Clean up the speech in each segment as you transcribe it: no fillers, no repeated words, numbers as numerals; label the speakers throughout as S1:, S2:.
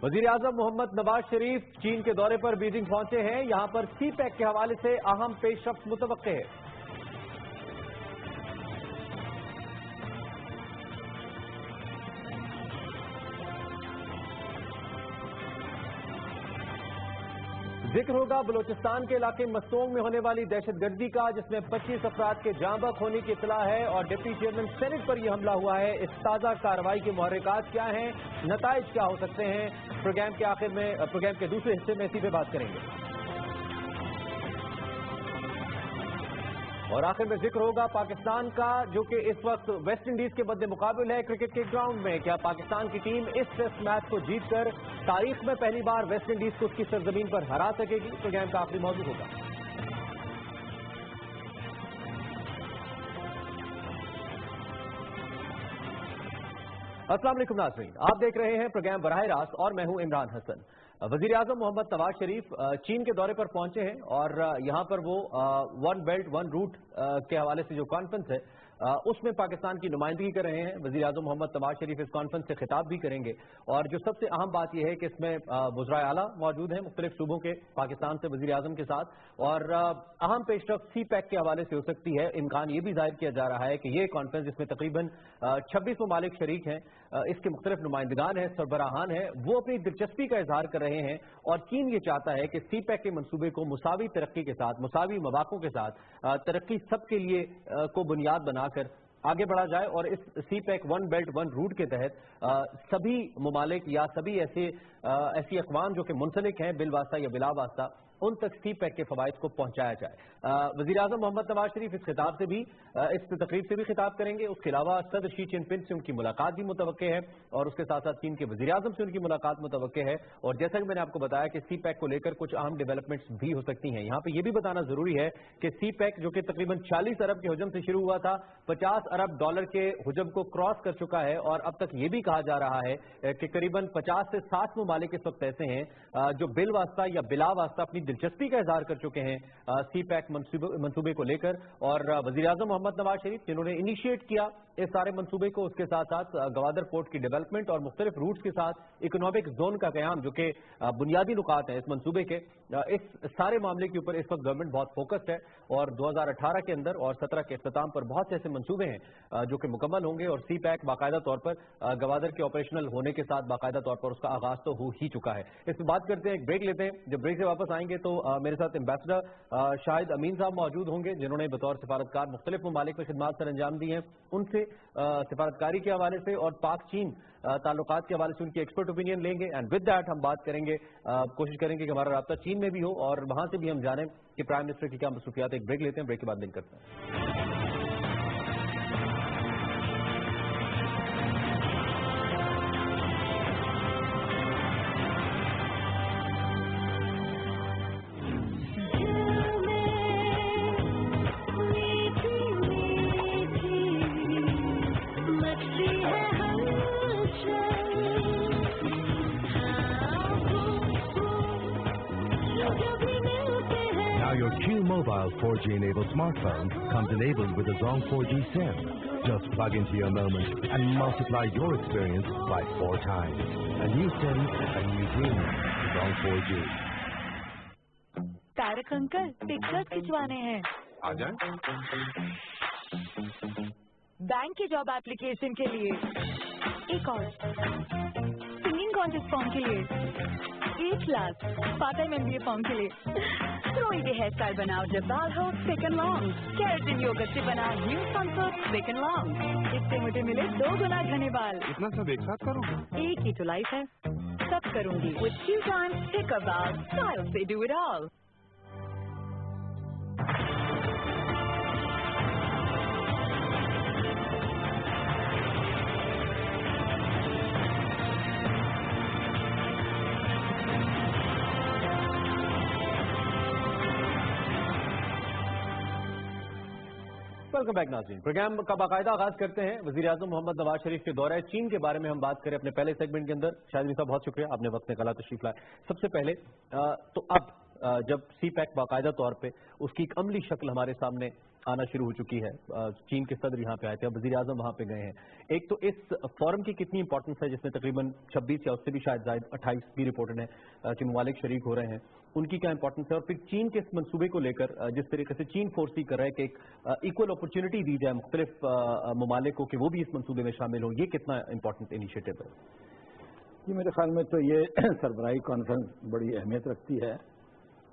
S1: वजीर आजम मोहम्मद नवाज शरीफ चीन के दौरे पर बीजिंग पहुंचे हैं। यहां पर सी पैक के हवाले से अहम पेशरफ्त मुतवक्के है। जिक्र होगा बलूचिस्तान के इलाके मस्तोंग में होने वाली दहशतगर्दी का, जिसमें 25 अफराद के जाँ बहक होने की इत्तला है और डिप्टी चेयरमैन सेनेट पर यह हमला हुआ है। इस ताज़ा कार्रवाई के मुहर्रिकात क्या हैं, नताइज क्या हो सकते हैं, प्रोग्राम के आखिर में, प्रोग्राम के दूसरे हिस्से में इसी पे बात करेंगे। और आखिर में जिक्र होगा पाकिस्तान का, जो कि इस वक्त वेस्ट इंडीज के मद्दे मुकाबिल है क्रिकेट के ग्राउंड में। क्या पाकिस्तान की टीम इस टेस्ट मैच को जीतकर तारीख में पहली बार वेस्ट इंडीज को उसकी सरजमीन पर हरा सकेगी? प्रोग्राम का आखिरी मौजू होगा। अस्सलाम वालेकुम नाज़रीन, आप देख रहे हैं प्रोग्राम बराह रास्त और मैं हूं इमरान हसन। वजीर आजम मोहम्मद नवाज शरीफ चीन के दौरे पर पहुंचे हैं और यहां पर वो वन बेल्ट वन रूट के हवाले से जो कॉन्फ्रेंस है उसमें पाकिस्तान की नुमाइंदगी कर रहे हैं। वजीर आजम मोहम्मद नवाज शरीफ इस कॉन्फ्रेंस से खिताब भी करेंगे और जो सबसे अहम बात यह है कि इसमें वज़राए आला मौजूद हैं मुख्तलिफ सूबों के पाकिस्तान से वजीर आजम के साथ, और अहम पेशरफ्त सी पैक के हवाले से हो सकती है। इम्कान ये भी जाहिर किया जा रहा है कि ये कॉन्फ्रेंस, जिसमें तकरीबन 26 ममालिक शरीक हैं, इसके मुख्तलिफ नुमाइंदगान हैं, सरबराहान हैं, वो अपनी दिलचस्पी का इजहार कर रहे हैं और चीन ये चाहता है कि सी पैक के मनसूबे को मुसावी तरक्की के साथ, मुसावी मवाक़ों के साथ तरक्की सबके लिए को बुनियाद बनाकर आगे बढ़ा जाए और इस CPEC one belt one route के तहत सभी ममालिक या सभी ऐसी अक़वाम जो कि मुंसलिक हैं बिल वास्ता या बिला वास्ता, उन तक सी पैक के फवाइद को पहुंचाया जाए। वज़ीर आज़म मोहम्मद नवाज शरीफ इस खिताब से भी, इस तकरीब से भी खिताब करेंगे। उसके अलावा सदर शी जिनपिंग से उनकी मुलाकात भी मुतवक्के है और उसके साथ साथ चीन के वज़ीर आज़म से उनकी मुलाकात मुतवक्के है। और जैसा कि मैंने आपको बताया कि सी पैक को लेकर कुछ अहम डेवलपमेंट्स भी हो सकती हैं। यहाँ पे ये भी बताना जरूरी है कि सी पैक, जो कि तकरीबन 40 अरब के हुजम से शुरू हुआ था, 50 अरब डॉलर के हुजम को क्रॉस कर चुका है और अब तक ये भी कहा जा रहा है कि करीबन 50 से 60 ममालिक इस वक्त ऐसे हैं जो बिल वास्ता या बिला वास्ता अपनी दिलचस्पी का इजहार कर चुके हैं सी पैक मंसूबे को लेकर। और वज़ीर आज़म मोहम्मद नवाज शरीफ जिन्होंने इनिशिएट किया इस सारे मंसूबे को, उसके साथ साथ गवादर पोर्ट की डेवलपमेंट और मुख्तलिफ रूट्स के साथ इकोनॉमिक जोन का क़याम, जो कि बुनियादी नुकात है इस मंसूबे के, इस सारे मामले के ऊपर इस वक्त गवर्नमेंट बहुत फोकस्ड है और 2018 के अंदर और 17 के इख्तिताम पर बहुत से ऐसे मंसूबे हैं जो कि मुकम्मल होंगे और सी पैक बाकायदा तौर पर गवादर के ऑपरेशनल होने के साथ बाकायदा तौर पर उसका आगाज तो हो ही चुका है। इस पर बात करते हैं, एक ब्रेक लेते हैं। जब ब्रेक से वापस आएंगे तो मेरे साथ एम्बेसडर शाहिद अमीन साहब मौजूद होंगे, जिन्होंने बतौर सिफारतकार मुख्तलिफ ममालिक में खिदमात सर अंजाम दी हैं। उनसे सिफारतकारी के हवाले से और पाक चीन ताल्लुकात के हवाले से उनकी एक्सपर्ट ओपिनियन लेंगे। एंड विद दैट हम बात करेंगे, कोशिश करेंगे कि हमारा राब्ता चीन में भी हो और वहां से भी हम जानें कि प्राइम मिनिस्टर की क्या मसरूफियात है। एक ब्रेक लेते हैं, ब्रेक के बाद लिंक करते हैं।
S2: Your Q-Mobile 4G enabled smartphone comes enabled with a Zong 4G SIM. Just plug into your Moment and multiply your experience by 4 times. A new SIM, a new dream. Zong 4G.
S3: Tarak uncle pictures खिंचवाने हैं।
S4: आ जाए।
S3: Bank की job application के लिए एक और, singing contest form के लिए 1 lakh, part time MBA form के लिए। कोई भी हेयर स्टाइल बनाओ जब बाल हो thick and long, keratin yogurt से बना new comfort thick and long. इससे मुझे मिले 2 गुना घने बाल।
S4: इतना सब एक साथ करो?
S3: एक ही तो लाइफ है, सब करूंगी। With Q times thicker balls, style से do it all.
S1: Welcome back नाज़रीन, प्रोग्राम का बाकायदा आगाज करते हैं। वज़ीर आज़म मोहम्मद नवाज शरीफ के दौरे चीन के बारे में हम बात करें अपने पहले सेगमेंट के अंदर। शाहिद साहब बहुत शुक्रिया, आपने वक्त निकाला तशरीफ लाए। सबसे पहले तो अब जब सी पैक बाकायदा तौर पे उसकी एक अमली शक्ल हमारे सामने आना शुरू हो चुकी है। चीन के सदर यहाँ पे आए थे, अब वज़ीर आज़म वहाँ पे गए हैं। एक तो इस फोरम की कितनी इंपॉर्टेंस है, जिसमें तकरीबन 26 या उससे भी शायद ज़ायद 28 भी रिपोर्टेड है कि ममालिक शरीक हो रहे हैं, उनकी क्या इंपॉर्टेंस है? और फिर चीन के इस मंसूबे को लेकर जिस तरीके से चीन फोर्सी कर रहा है कि एक इक्वल अपॉर्चुनिटी दी जाए मुख्तलिफ ममालिक को कि वो भी इस मंसूबे में शामिल हो, ये कितना इंपॉर्टेंट इनिशिएटिव है?
S5: जी, मेरे ख्याल में तो ये सरबराही कॉन्फ्रेंस बड़ी अहमियत रखती है,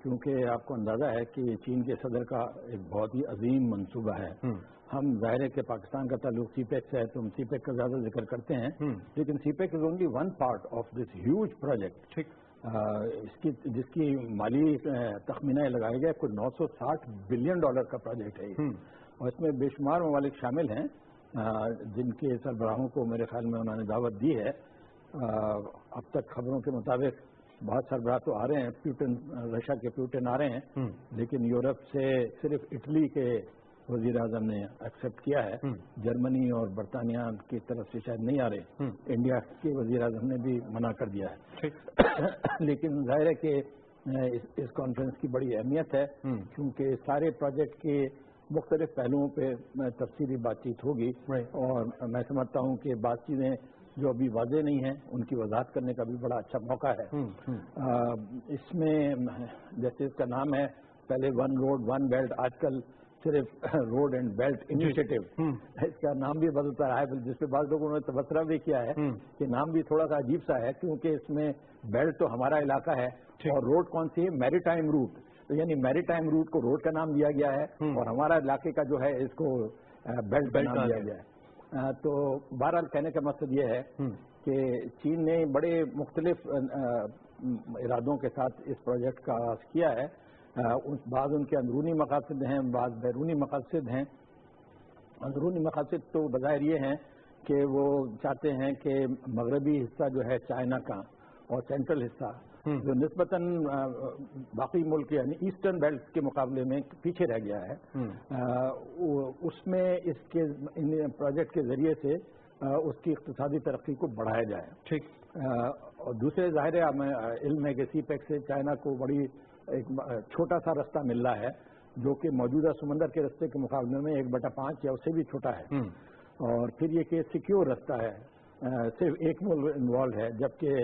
S5: क्योंकि आपको अंदाज़ा है कि चीन के सदर का एक बहुत ही अजीम मंसूबा है। हम ज़ाहिर है कि पाकिस्तान का ताल्लुक सीपेक से है तो हम सीपेक का ज़्यादा जिक्र करते हैं, लेकिन CPEC is only one part of this huge project. ठीक, जिसकी माली तखमीना लगाया गया कुछ $960 बिलियन का प्रोजेक्ट है ये, और इसमें बेशुमार ममालिक शामिल हैं जिनके सरबराहों को मेरे ख्याल में उन्होंने दावत दी है। अब तक खबरों के मुताबिक बहुत सरबराह तो आ रहे हैं, प्यूटन, रशिया के प्यूटन आ रहे हैं, लेकिन यूरोप से सिर्फ इटली के वजीर आजम ने एक्सेप्ट किया है, जर्मनी और बरतानिया की तरफ से शायद नहीं आ रहे, इंडिया के वजीर आजम ने भी मना कर दिया है। लेकिन जाहिर है कि इस कॉन्फ्रेंस की बड़ी अहमियत है, क्योंकि सारे प्रोजेक्ट के मुख्तलिफ पहलुओं पे तफसीली बातचीत होगी, और मैं समझता हूँ कि बातचीतें जो अभी वाज़ेह नहीं है उनकी वजाहत करने का भी बड़ा अच्छा मौका है। इसमें जैसे इसका नाम है, पहले वन रोड वन बेल्ट, आजकल सिर्फ रोड एंड बेल्ट इनिशिएटिव, इसका नाम भी बदलता रहा है, जिसपे बाद लोगों ने तबसरा भी किया है कि नाम भी थोड़ा सा अजीब सा है, क्योंकि इसमें बेल्ट तो हमारा इलाका है और रोड कौन सी है, मैरीटाइम रूट, तो यानी मैरीटाइम रूट को रोड का नाम दिया गया है, और हमारा इलाके का जो है इसको बेल्ट का नाम दिया गया है। तो बहरहाल कहने का मकसद ये है कि चीन ने बड़े मुख्तलिफ इरादों के साथ इस प्रोजेक्ट का आगाज किया है। बाद उनके अंदरूनी मकासद हैं, बाद बैरूनी मकासद हैं। अंदरूनी मकासद तो बज़ाहिर ये हैं कि वो चाहते हैं कि मगरबी हिस्सा जो है चाइना का और सेंट्रल हिस्सा जो निस्बतन बाकी मुल्क यानी ईस्टर्न बेल्ट के मुकाबले में पीछे रह गया है, उसमें इसके प्रोजेक्ट के जरिए से उसकी इक़्तिसादी तरक्की को बढ़ाया जाए। ठीक, और दूसरे ज़ाहिर है हमें इल्म है कि सीपेक से चाइना को बड़ी एक छोटा सा रास्ता मिल रहा है, जो कि मौजूदा समंदर के रास्ते के मुकाबले में 1/5 या उससे भी छोटा है, और फिर ये कि सिक्योर रास्ता है, सिर्फ एक मुल्क इन्वॉल्व है, जबकि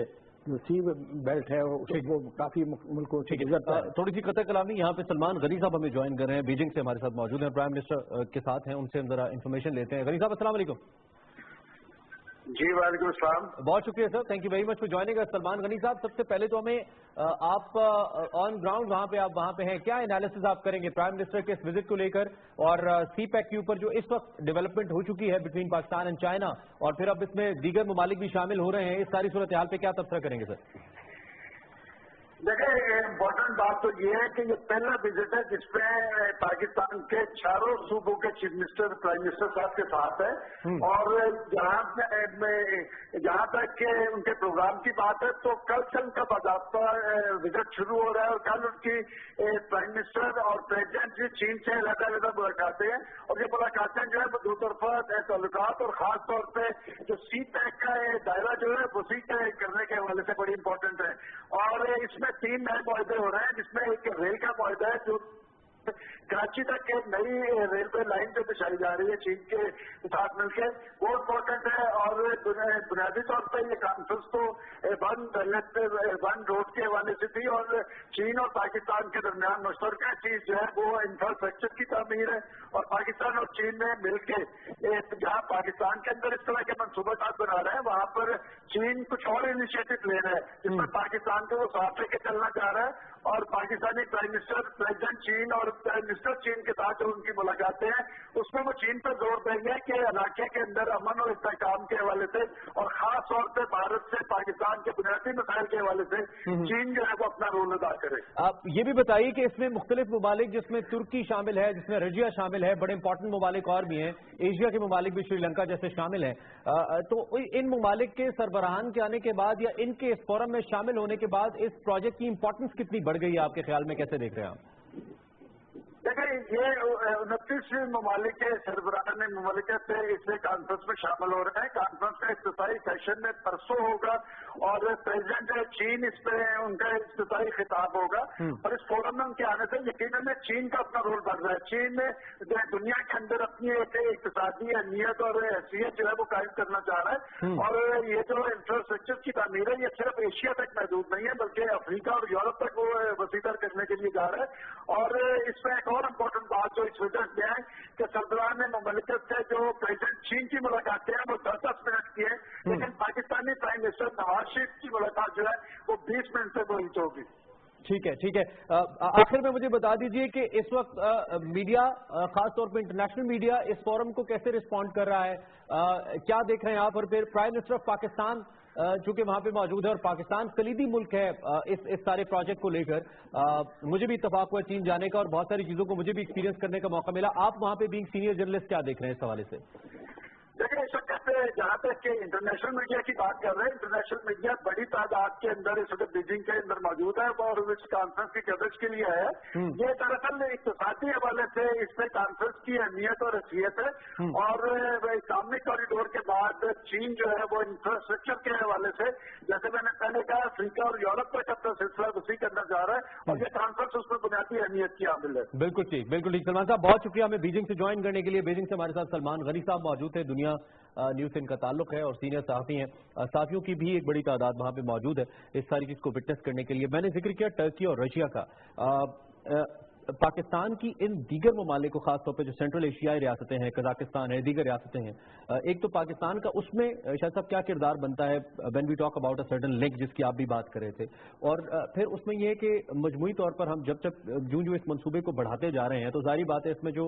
S5: जो सी बेल्ट है वो काफी मुल्कों से गुजरता है।
S1: थोड़ी सी कतर कलामी, यहाँ पे सलमान गनी साहब हमें ज्वाइन कर रहे हैं, बीजिंग से हमारे साथ मौजूद हैं, प्राइम मिनिस्टर के साथ हैं, उनसे हम जरा इन्फॉर्मेशन लेते हैं। गनी साहब अस्सलाम वालेकुम।
S6: जी वालेकुम अस्सलाम।
S1: बहुत शुक्रिया sir, thank you very much for joining us. Salman Gani साहब, सबसे पहले तो हमें आप ऑन ग्राउंड वहाँ पे हैं, क्या एनालिसिस आप करेंगे प्राइम मिनिस्टर के इस विजिट को लेकर, और सीपैक के ऊपर जो इस वक्त डेवलपमेंट हो चुकी है बिटवीन पाकिस्तान एंड चाइना, और फिर अब इसमें दीगर ममालिक भी शामिल हो रहे हैं, इस सारी सूरत हाल पे क्या तबसरा करेंगे सर?
S6: देखिए, इम्पोर्टेंट बात तो ये है कि ये पहला विजिट है जिसमें पाकिस्तान के चारों सूबों के चीफ मिनिस्टर प्राइम मिनिस्टर साहब के साथ है, और जहाँ तक के उनके प्रोग्राम की बात है तो कल से उनका बाकायदा विजिट शुरू हो रहा है, और कल उनकी प्राइम मिनिस्टर और प्रेसिडेंट जी चीन से अलग-अलग मुलाकातें हैं, और ये मुलाकातें जो है वो दो तरफा ताल्लुकात और खास तौर पे जो सीपैक का दायरा जो है वसी करने के हवाले से बड़ी इंपॉर्टेंट है। और इसमें 3 नए मुआहदे हो रहे हैं, जिसमें एक रेल का मुआहदा है जो कराची तक एक नई रेलवे लाइन जो बिछाई जा रही है चीन के साथ मिलकर, वो इम्पोर्टेंट है। और बुनियादी तौर पर ये कॉन्फ्रेंस तो वन रोड के हवाले से थी, और चीन और पाकिस्तान के दरमियान मुश्तरका चीज जो है वो इंफ्रास्ट्रक्चर की तामीर है, और पाकिस्तान और चीन में मिलकर जहाँ पाकिस्तान के अंदर इस तरह के मनसूबात बना रहे हैं, वहाँ पर चीन कुछ और इनिशिएटिव ले रहा है, जिसमें पाकिस्तान को वो साथ लेके चलना चाह रहा है। और पाकिस्तानी प्राइम मिनिस्टर, प्रेसिडेंट चीन और प्राइम मिनिस्टर चीन के साथ जो उनकी मुलाकातें हैं, उसमें वो चीन पर जोर देंगे कि इलाके के अंदर अमन और इस्तेहकाम के हवाले से, और खास तौर पर भारत से पाकिस्तान के बुनियादी मसाइल के हवाले से चीन जो है वो अपना रोल अदा करे।
S1: आप ये भी बताइए कि इसमें मुख्तलिफ ममालिक, जिसमें तुर्की शामिल है, जिसमें रजिया शामिल है, बड़े इंपॉर्टेंट ममालिक और भी हैं, एशिया के ममालिक भी श्रीलंका जैसे शामिल हैं, तो इन ममालिक के सरबराहान के आने के बाद या इनके इस फोरम में शामिल होने के बाद इस प्रोजेक्ट की इंपॉर्टेंस कितनी बढ़ गई है आपके ख्याल में, कैसे देख रहे हैं आप?
S6: देखिए, देखिए ये 29 ममालिक के सरबराहान ममालिकत इस कॉन्फ्रेंस में शामिल हो रहे हैं। कॉन्फ्रेंस का इफ्तिताई सेशन में परसों होगा और प्रेसिडेंट चीन इस पे उनका इफ्तिताई खिताब होगा और इस फोरम में उनके आने से यकीनन चीन का अपना रोल बढ़ रहा है। चीन दुनिया के अंदर अपनी एक इक्तिसादी अहमियत और हैसियत जो है वो कायम करना चाह रहा है और ये जो इंफ्रास्ट्रक्चर की तामीर है ये सिर्फ एशिया तक महदूद नहीं है बल्कि अफ्रीका और यूरोप तक वो वसीतर करने के लिए जा रहा है। और इसमें एक और इम्पोर्टेंट बात जो इस वजह से है कि सरबराहान ममलिकत से जो प्रेसिडेंट चीन की मुलाकातें हैं वो 10-10 मिनट की है, लेकिन पाकिस्तानी प्राइम मिनिस्टर नवाज शरीफ की मुलाकात जो है वो 20 मिनट से बड़ी होगी।
S1: ठीक है, ठीक है। आखिर में मुझे बता दीजिए कि इस वक्त मीडिया, खासतौर पर इंटरनेशनल मीडिया, इस फोरम को कैसे रिस्पॉन्ड कर रहा है, क्या देख रहे हैं आप? और फिर प्राइम मिनिस्टर ऑफ पाकिस्तान चूंकि वहां पे मौजूद है और पाकिस्तान कलीदी मुल्क है इस सारे प्रोजेक्ट को लेकर, मुझे भी इत्तफाक हुआ चीन जाने का और बहुत सारी चीजों को मुझे भी एक्सपीरियंस करने का मौका मिला। आप वहां पे बीइंग सीनियर जर्नलिस्ट क्या देख रहे हैं इस हवाले से?
S6: देखिए इस वक्त जहाँ तक कि इंटरनेशनल मीडिया की बात कर रहे हैं, इंटरनेशनल मीडिया बड़ी तादाद के अंदर इस वक्त बीजिंग के अंदर मौजूद है और इस कॉन्फ्रेंस की कवरेज के लिए है। ये दरअसल इक्तिसादी हवाले से इसमें कॉन्फ्रेंस की अहमियत और हैसियत है और इस्लामिक कॉरिडोर के बाद चीन जो है वो इंफ्रास्ट्रक्चर के हवाले से, जैसे मैंने पहले कहा, अफ्रीका और यूरोप तक अपना सिलसिला वसी करना चाह रहा है और ये कॉन्फ्रेंस उसमें बुनियादी अहमियत की हामिल है।
S1: बिल्कुल ठीक, बिल्कुल ठीक। सलमान साहब बहुत शुक्रिया हमें बीजिंग से ज्वाइन करने के लिए। बीजिंग से हमारे साथ सलमान गनी साहब मौजूद थे, दुनिया न्यूज से इनका ताल्लुक है और सीनियर सहाफी हैं। साथियों की भी एक बड़ी तादाद वहां पे मौजूद है इस सारी चीज को विटनेस करने के लिए। मैंने जिक्र किया टर्की और रशिया का। पाकिस्तान की इन दीगर ममालिक को, खासतौर पर जो सेंट्रल एशियाई रियासतें हैं, कजाकिस्तान है, दीगर रियासतें हैं, एक तो पाकिस्तान का उसमें शायद साहब क्या किरदार बनता है when we talk about a certain link जिसकी आप भी बात कर रहे थे, और फिर उसमें यह है कि मजमूई तौर पर हम जब जो इस मंसूबे को बढ़ाते जा रहे हैं तो जाहिर बात है इसमें जो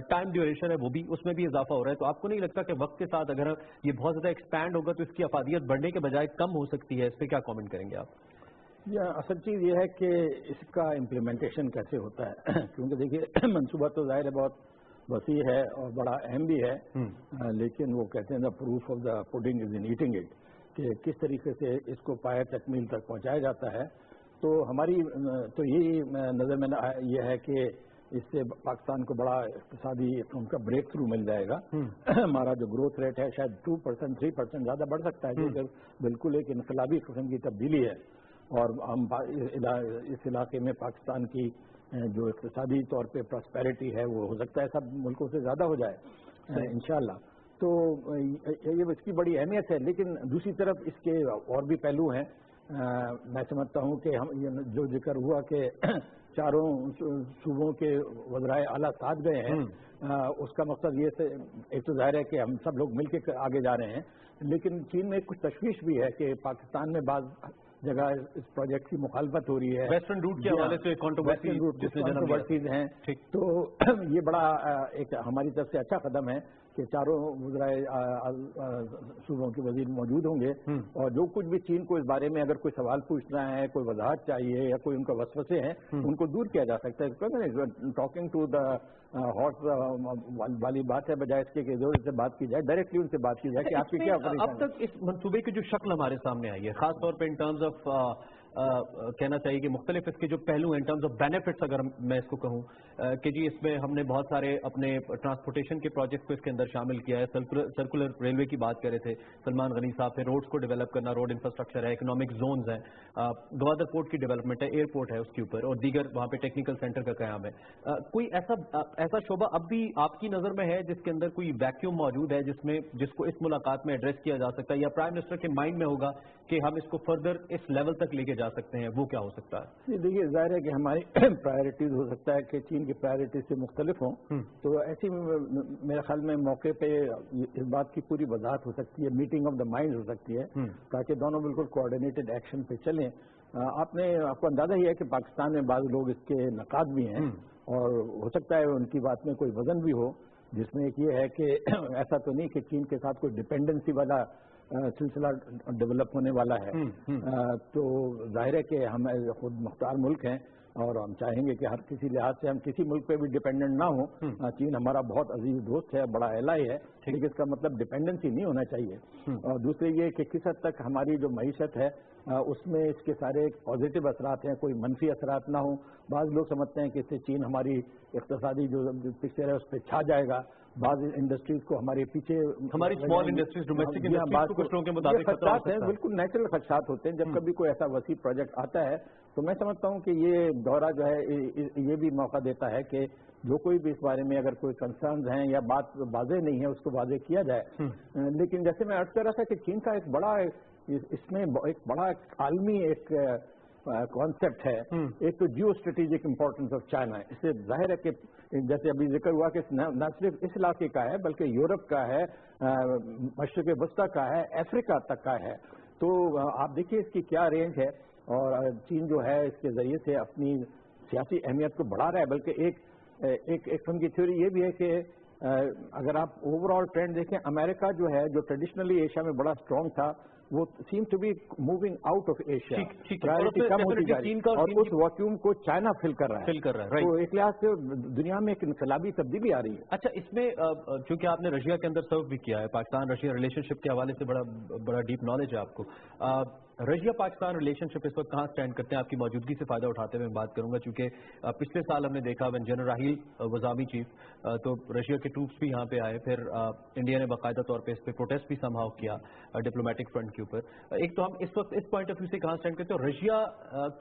S1: टाइम ड्यूरेशन है वो भी उसमें भी इजाफा हो रहा है। तो आपको नहीं लगता कि वक्त के साथ अगर ये बहुत ज्यादा एक्सपैंड होगा तो इसकी अफादियत बढ़ने के बजाय कम हो सकती है? इस पर क्या कॉमेंट करेंगे आप?
S5: असल चीज़ ये है कि इसका इम्प्लीमेंटेशन कैसे होता है क्योंकि देखिए मंसूबा तो जाहिर है बहुत वसी है और बड़ा अहम भी है, लेकिन वो कहते हैं the proof of the pudding is in eating it, कि किस तरीके से इसको पाया तकमील तक पहुंचाया जाता है। तो हमारी तो यही नज़र में ये है कि इससे पाकिस्तान को बड़ा इक़्तिसादी उनका ब्रेक थ्रू मिल जाएगा। हमारा जो ग्रोथ रेट है शायद 2%, 3% ज़्यादा बढ़ सकता है, जो बिल्कुल एक इनकलाबी किस्म की तब्दीली है और हम इस इलाके में पाकिस्तान की जो इक़्तिसादी तौर पे प्रॉस्पेरिटी है वो हो सकता है सब मुल्कों से ज़्यादा हो जाए इंशाअल्लाह। तो ये इसकी बड़ी अहमियत है, लेकिन दूसरी तरफ इसके और भी पहलू हैं। मैं समझता हूँ कि हम जो जिक्र हुआ कि चारों सूबों के वज़राए आला साथ गए हैं, उसका मकसद ये एक तो ज़ाहिर है कि हम सब लोग मिलकर आगे जा रहे हैं, लेकिन चीन में कुछ तशवीश भी है कि पाकिस्तान में बाज़ जगह इस प्रोजेक्ट की मुखालफत हो रही है।
S1: वेस्टर्न रूट के हवाले से
S5: कंट्रोवर्सीज हैं, तो ये बड़ा एक हमारी तरफ से अच्छा कदम है कि चारों वज़राए सूबों के वजीर मौजूद होंगे और जो कुछ भी चीन को इस बारे में अगर कोई सवाल पूछना है, कोई वजाहत चाहिए या कोई उनका वसवसे हैं, उनको दूर किया जा सकता है। टॉकिंग टू द हॉर्स वाली बात है, बजाय इसके कि जोर से बात की जाए, डायरेक्टली उनसे बात की जाए कि आपकी क्या
S1: अब तक इस मंसूबे की जो शक्ल हमारे सामने आई है, खासतौर पर इन टर्म्स ऑफ कहना चाहिए कि मुख्तलिफ इसके जो पहलू हैं इन टर्म्स ऑफ बेनिफिट्स, अगर मैं इसको कहूँ कि जी इसमें हमने बहुत सारे अपने ट्रांसपोर्टेशन के प्रोजेक्ट को इसके अंदर शामिल किया है। सर्कुलर रेलवे की बात कर रहे थे सलमान गनी साहब, फिर रोड्स को डेवलप करना, रोड इंफ्रास्ट्रक्चर है, इकोनॉमिक जोन्स हैं, गवादर पोर्ट की डेवलपमेंट है, एयरपोर्ट है उसके ऊपर, और दीगर वहाँ पे टेक्निकल सेंटर का क़याम है। कोई ऐसा शोबा अब भी आपकी नज़र में है जिसके अंदर कोई वैक्यूम मौजूद है जिसको इस मुलाकात में एड्रेस किया जा सकता है, या प्राइम मिनिस्टर के माइंड में होगा कि हम इसको फर्दर इस लेवल तक लेके जा सकते हैं? वो क्या हो सकता है?
S5: देखिए जाहिर है कि हमारी प्रायोरिटीज हो सकता है कि चीन की प्रायोरिटीज से मुख्तलिफ हों, तो ऐसी मेरे ख्याल में मौके पे इस बात की पूरी वजाहत हो सकती है, मीटिंग ऑफ द माइंड हो सकती है, ताकि दोनों बिल्कुल कोऑर्डिनेटेड एक्शन पे चलें। आपको अंदाजा ही है कि पाकिस्तान में बाज़ लोग इसके नकाद भी हैं और हो सकता है उनकी बात में कोई वजन भी हो, जिसमें एक ये है कि ऐसा तो नहीं कि चीन के साथ कोई डिपेंडेंसी वाला सिलसिला डेवलप होने वाला है। तो जाहिर है कि हम खुद मुख्तार मुल्क हैं, اور ہم چاہیں گے کہ ہر کسی لحاظ سے ہم کسی ملک پہ بھی ڈیپینڈنٹ نہ ہوں. چین ہمارا بہت عزیز دوست ہے, بڑا ایلائی ہے, لیکن اس کا مطلب ڈیپینڈنسی نہیں ہونا چاہیے. اور دوسرے یہ کہ کس حد تک ہماری جو معیشت ہے اس میں اس کے سارے پازیٹیو اثرات ہیں, کوئی منفی اثرات نہ ہوں. بعض لوگ سمجھتے ہیں کہ اس سے چین ہماری اقتصادی جو پکچر ہے اس پہ چھا جائے گا, بعض انڈسٹریز کو ہمارے پیچھے,
S1: ہماری اسمال انڈسٹریز ڈومیسٹک انڈسٹریز کو کچھ لوگوں کے مطابق
S5: خدشات ہیں, بالکل نیچرل خدشات ہوتے ہیں. جب کبھی کوئی ایسا وسیع پروجیکٹ آتا ہے تو میں سمجھتا ہوں کہ یہ دورہ جو ہے یہ بھی موقع دیتا ہے کہ جو کوئی بھی اس بارے میں اگر کوئی کنسرنز ہیں یا بات واضح نہیں ہے اس کو واضح کیا جائے. لیکن جیسے میں عرض کر رہا تھا کہ چین کا ایک بڑا, اس میں ایک بڑا عالمی ایک کانسیپٹ ہے. ایک تو geostrategic importance of China. اس سے ظاہر ہے کہ جیسے ابھی ذکر ہوا کہ نہ صرف اس علاقے کا ہے بلکہ یورپ کا ہے, مشرق وسطیٰ کا ہے, افریقہ تک کا ہے. تو آپ دیکھیے اس کی کیا رینج ہے, اور چین جو ہے اس کے ذریعے سے اپنی سیاسی اہمیت کو بڑھا رہا ہے. بلکہ ایک قسم کی تھیوری یہ بھی ہے کہ اگر آپ اوور آل ٹرینڈ دیکھیں, امریکہ جو ہے جو ٹریڈیشنلی ایشیا میں بڑا اسٹرانگ تھا وہ seem to be moving out of Asia, priority کم ہوتی جا رہی ہے, اور اس ویکیوم کو چائنا فل کر رہا ہے. تو ایک لحاظ سے دنیا میں ایک انقلابی تبدیلی آ رہی ہے.
S1: اچھا, اس میں چونکہ آپ نے رشیا کے اندر سرو بھی کیا ہے, پاکستان رشیا ریلیشن شپ کے حوالے سے بڑا ڈیپ نالج ہے آپ کو. رشیا پاکستان ریلیشن شپ اس وقت کہاں اسٹینڈ کرتے ہیں؟ آپ کی موجودگی سے فائدہ اٹھاتے ہوئے میں بات کروں گا, چونکہ پچھلے سال ہم نے دیکھا when general Raheel was army chief تو رشیا کے ٹروپس بھی یہاں پہ آئے, پھر انڈیا نے باقاعدہ طور پہ اس پہ پروٹیسٹ بھی سم ہاؤ کیا ڈپلومیٹک فرنٹ کے اوپر. ایک تو ہم اس وقت اس پوائنٹ آف ویو سے کہاں اسٹینڈ کرتے ہیں, اور رشیا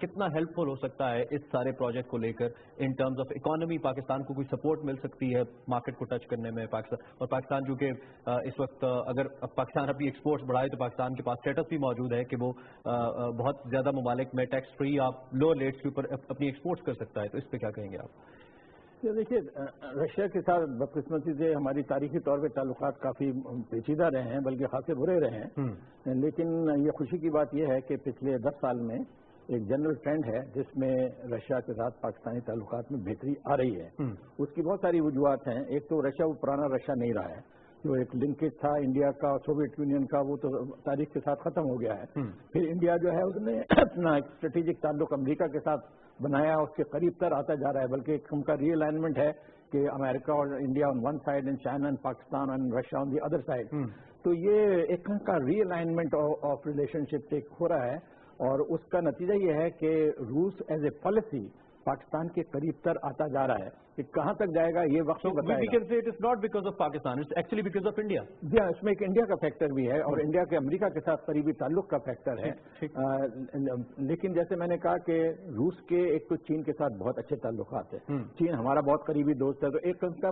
S1: کتنا ہیلپ فل ہو سکتا ہے اس سارے پروجیکٹ کو لے کر in terms of economy? Pakistan کو کوئی سپورٹ مل سکتی ہے مارکیٹ کو ٹچ کرنے میں پاکستان, اور پاکستان جو کہ اس وقت اگر پاکستان اپنی ایکسپورٹس بڑھائے تو پاکستان کے پاس اسٹیٹس بھی موجود ہے کہ وہ بہت زیادہ ممالک میں ٹیکس فری آپ لو ریٹس کے اوپر اپنی ایکسپورٹس کر سکتا ہے. تو اس پہ کیا کہیں گے آپ؟
S5: دیکھیے, رشیا کے ساتھ بدقسمتی سے ہماری تاریخی طور پہ تعلقات کافی پیچیدہ رہے ہیں, بلکہ خاصے برے رہے ہیں. لیکن یہ خوشی کی بات یہ ہے کہ پچھلے 10 سال میں ایک جنرل ٹرینڈ ہے جس میں رشیا کے ساتھ پاکستانی تعلقات میں بہتری آ رہی ہے. اس کی بہت ساری وجوہات ہیں. ایک تو رشیا وہ پرانا رشیا نہیں رہا ہے, جو ایک لنکیج تھا انڈیا کا اور سوویت یونین کا, وہ تو تاریخ کے ساتھ ختم ہو گیا ہے. پھر انڈیا جو ہے اس نے اپنا ایک اسٹریٹجک تعلق امریکہ کے ساتھ بنایا, اس کے قریب تر آتا جا رہا ہے. بلکہ ایک قسم کا ری الائنمنٹ ہے کہ امریکہ اور India on one side and China and Pakistan and Russia on the other side. تو یہ ایک قسم کا ری الائنمنٹ آف ریلیشن شپ ہو رہا ہے, اور اس کا نتیجہ یہ ہے کہ روس ایز اے پالیسی پاکستان کے قریب تر آتا جا رہا ہے. کہ کہاں تک جائے گا یہ وقت بتائے گا.
S1: It is not because of Pakistan, it's actually because of India.
S5: اس میں ایک انڈیا کا فیکٹر بھی ہے, اور انڈیا کے امریکہ کے ساتھ قریبی تعلق کا فیکٹر ہے. لیکن جیسے میں نے کہا کہ روس کے ایک تو چین کے ساتھ بہت اچھے تعلقات ہیں. چین ہمارا بہت قریبی دوست ہے, تو ایک کا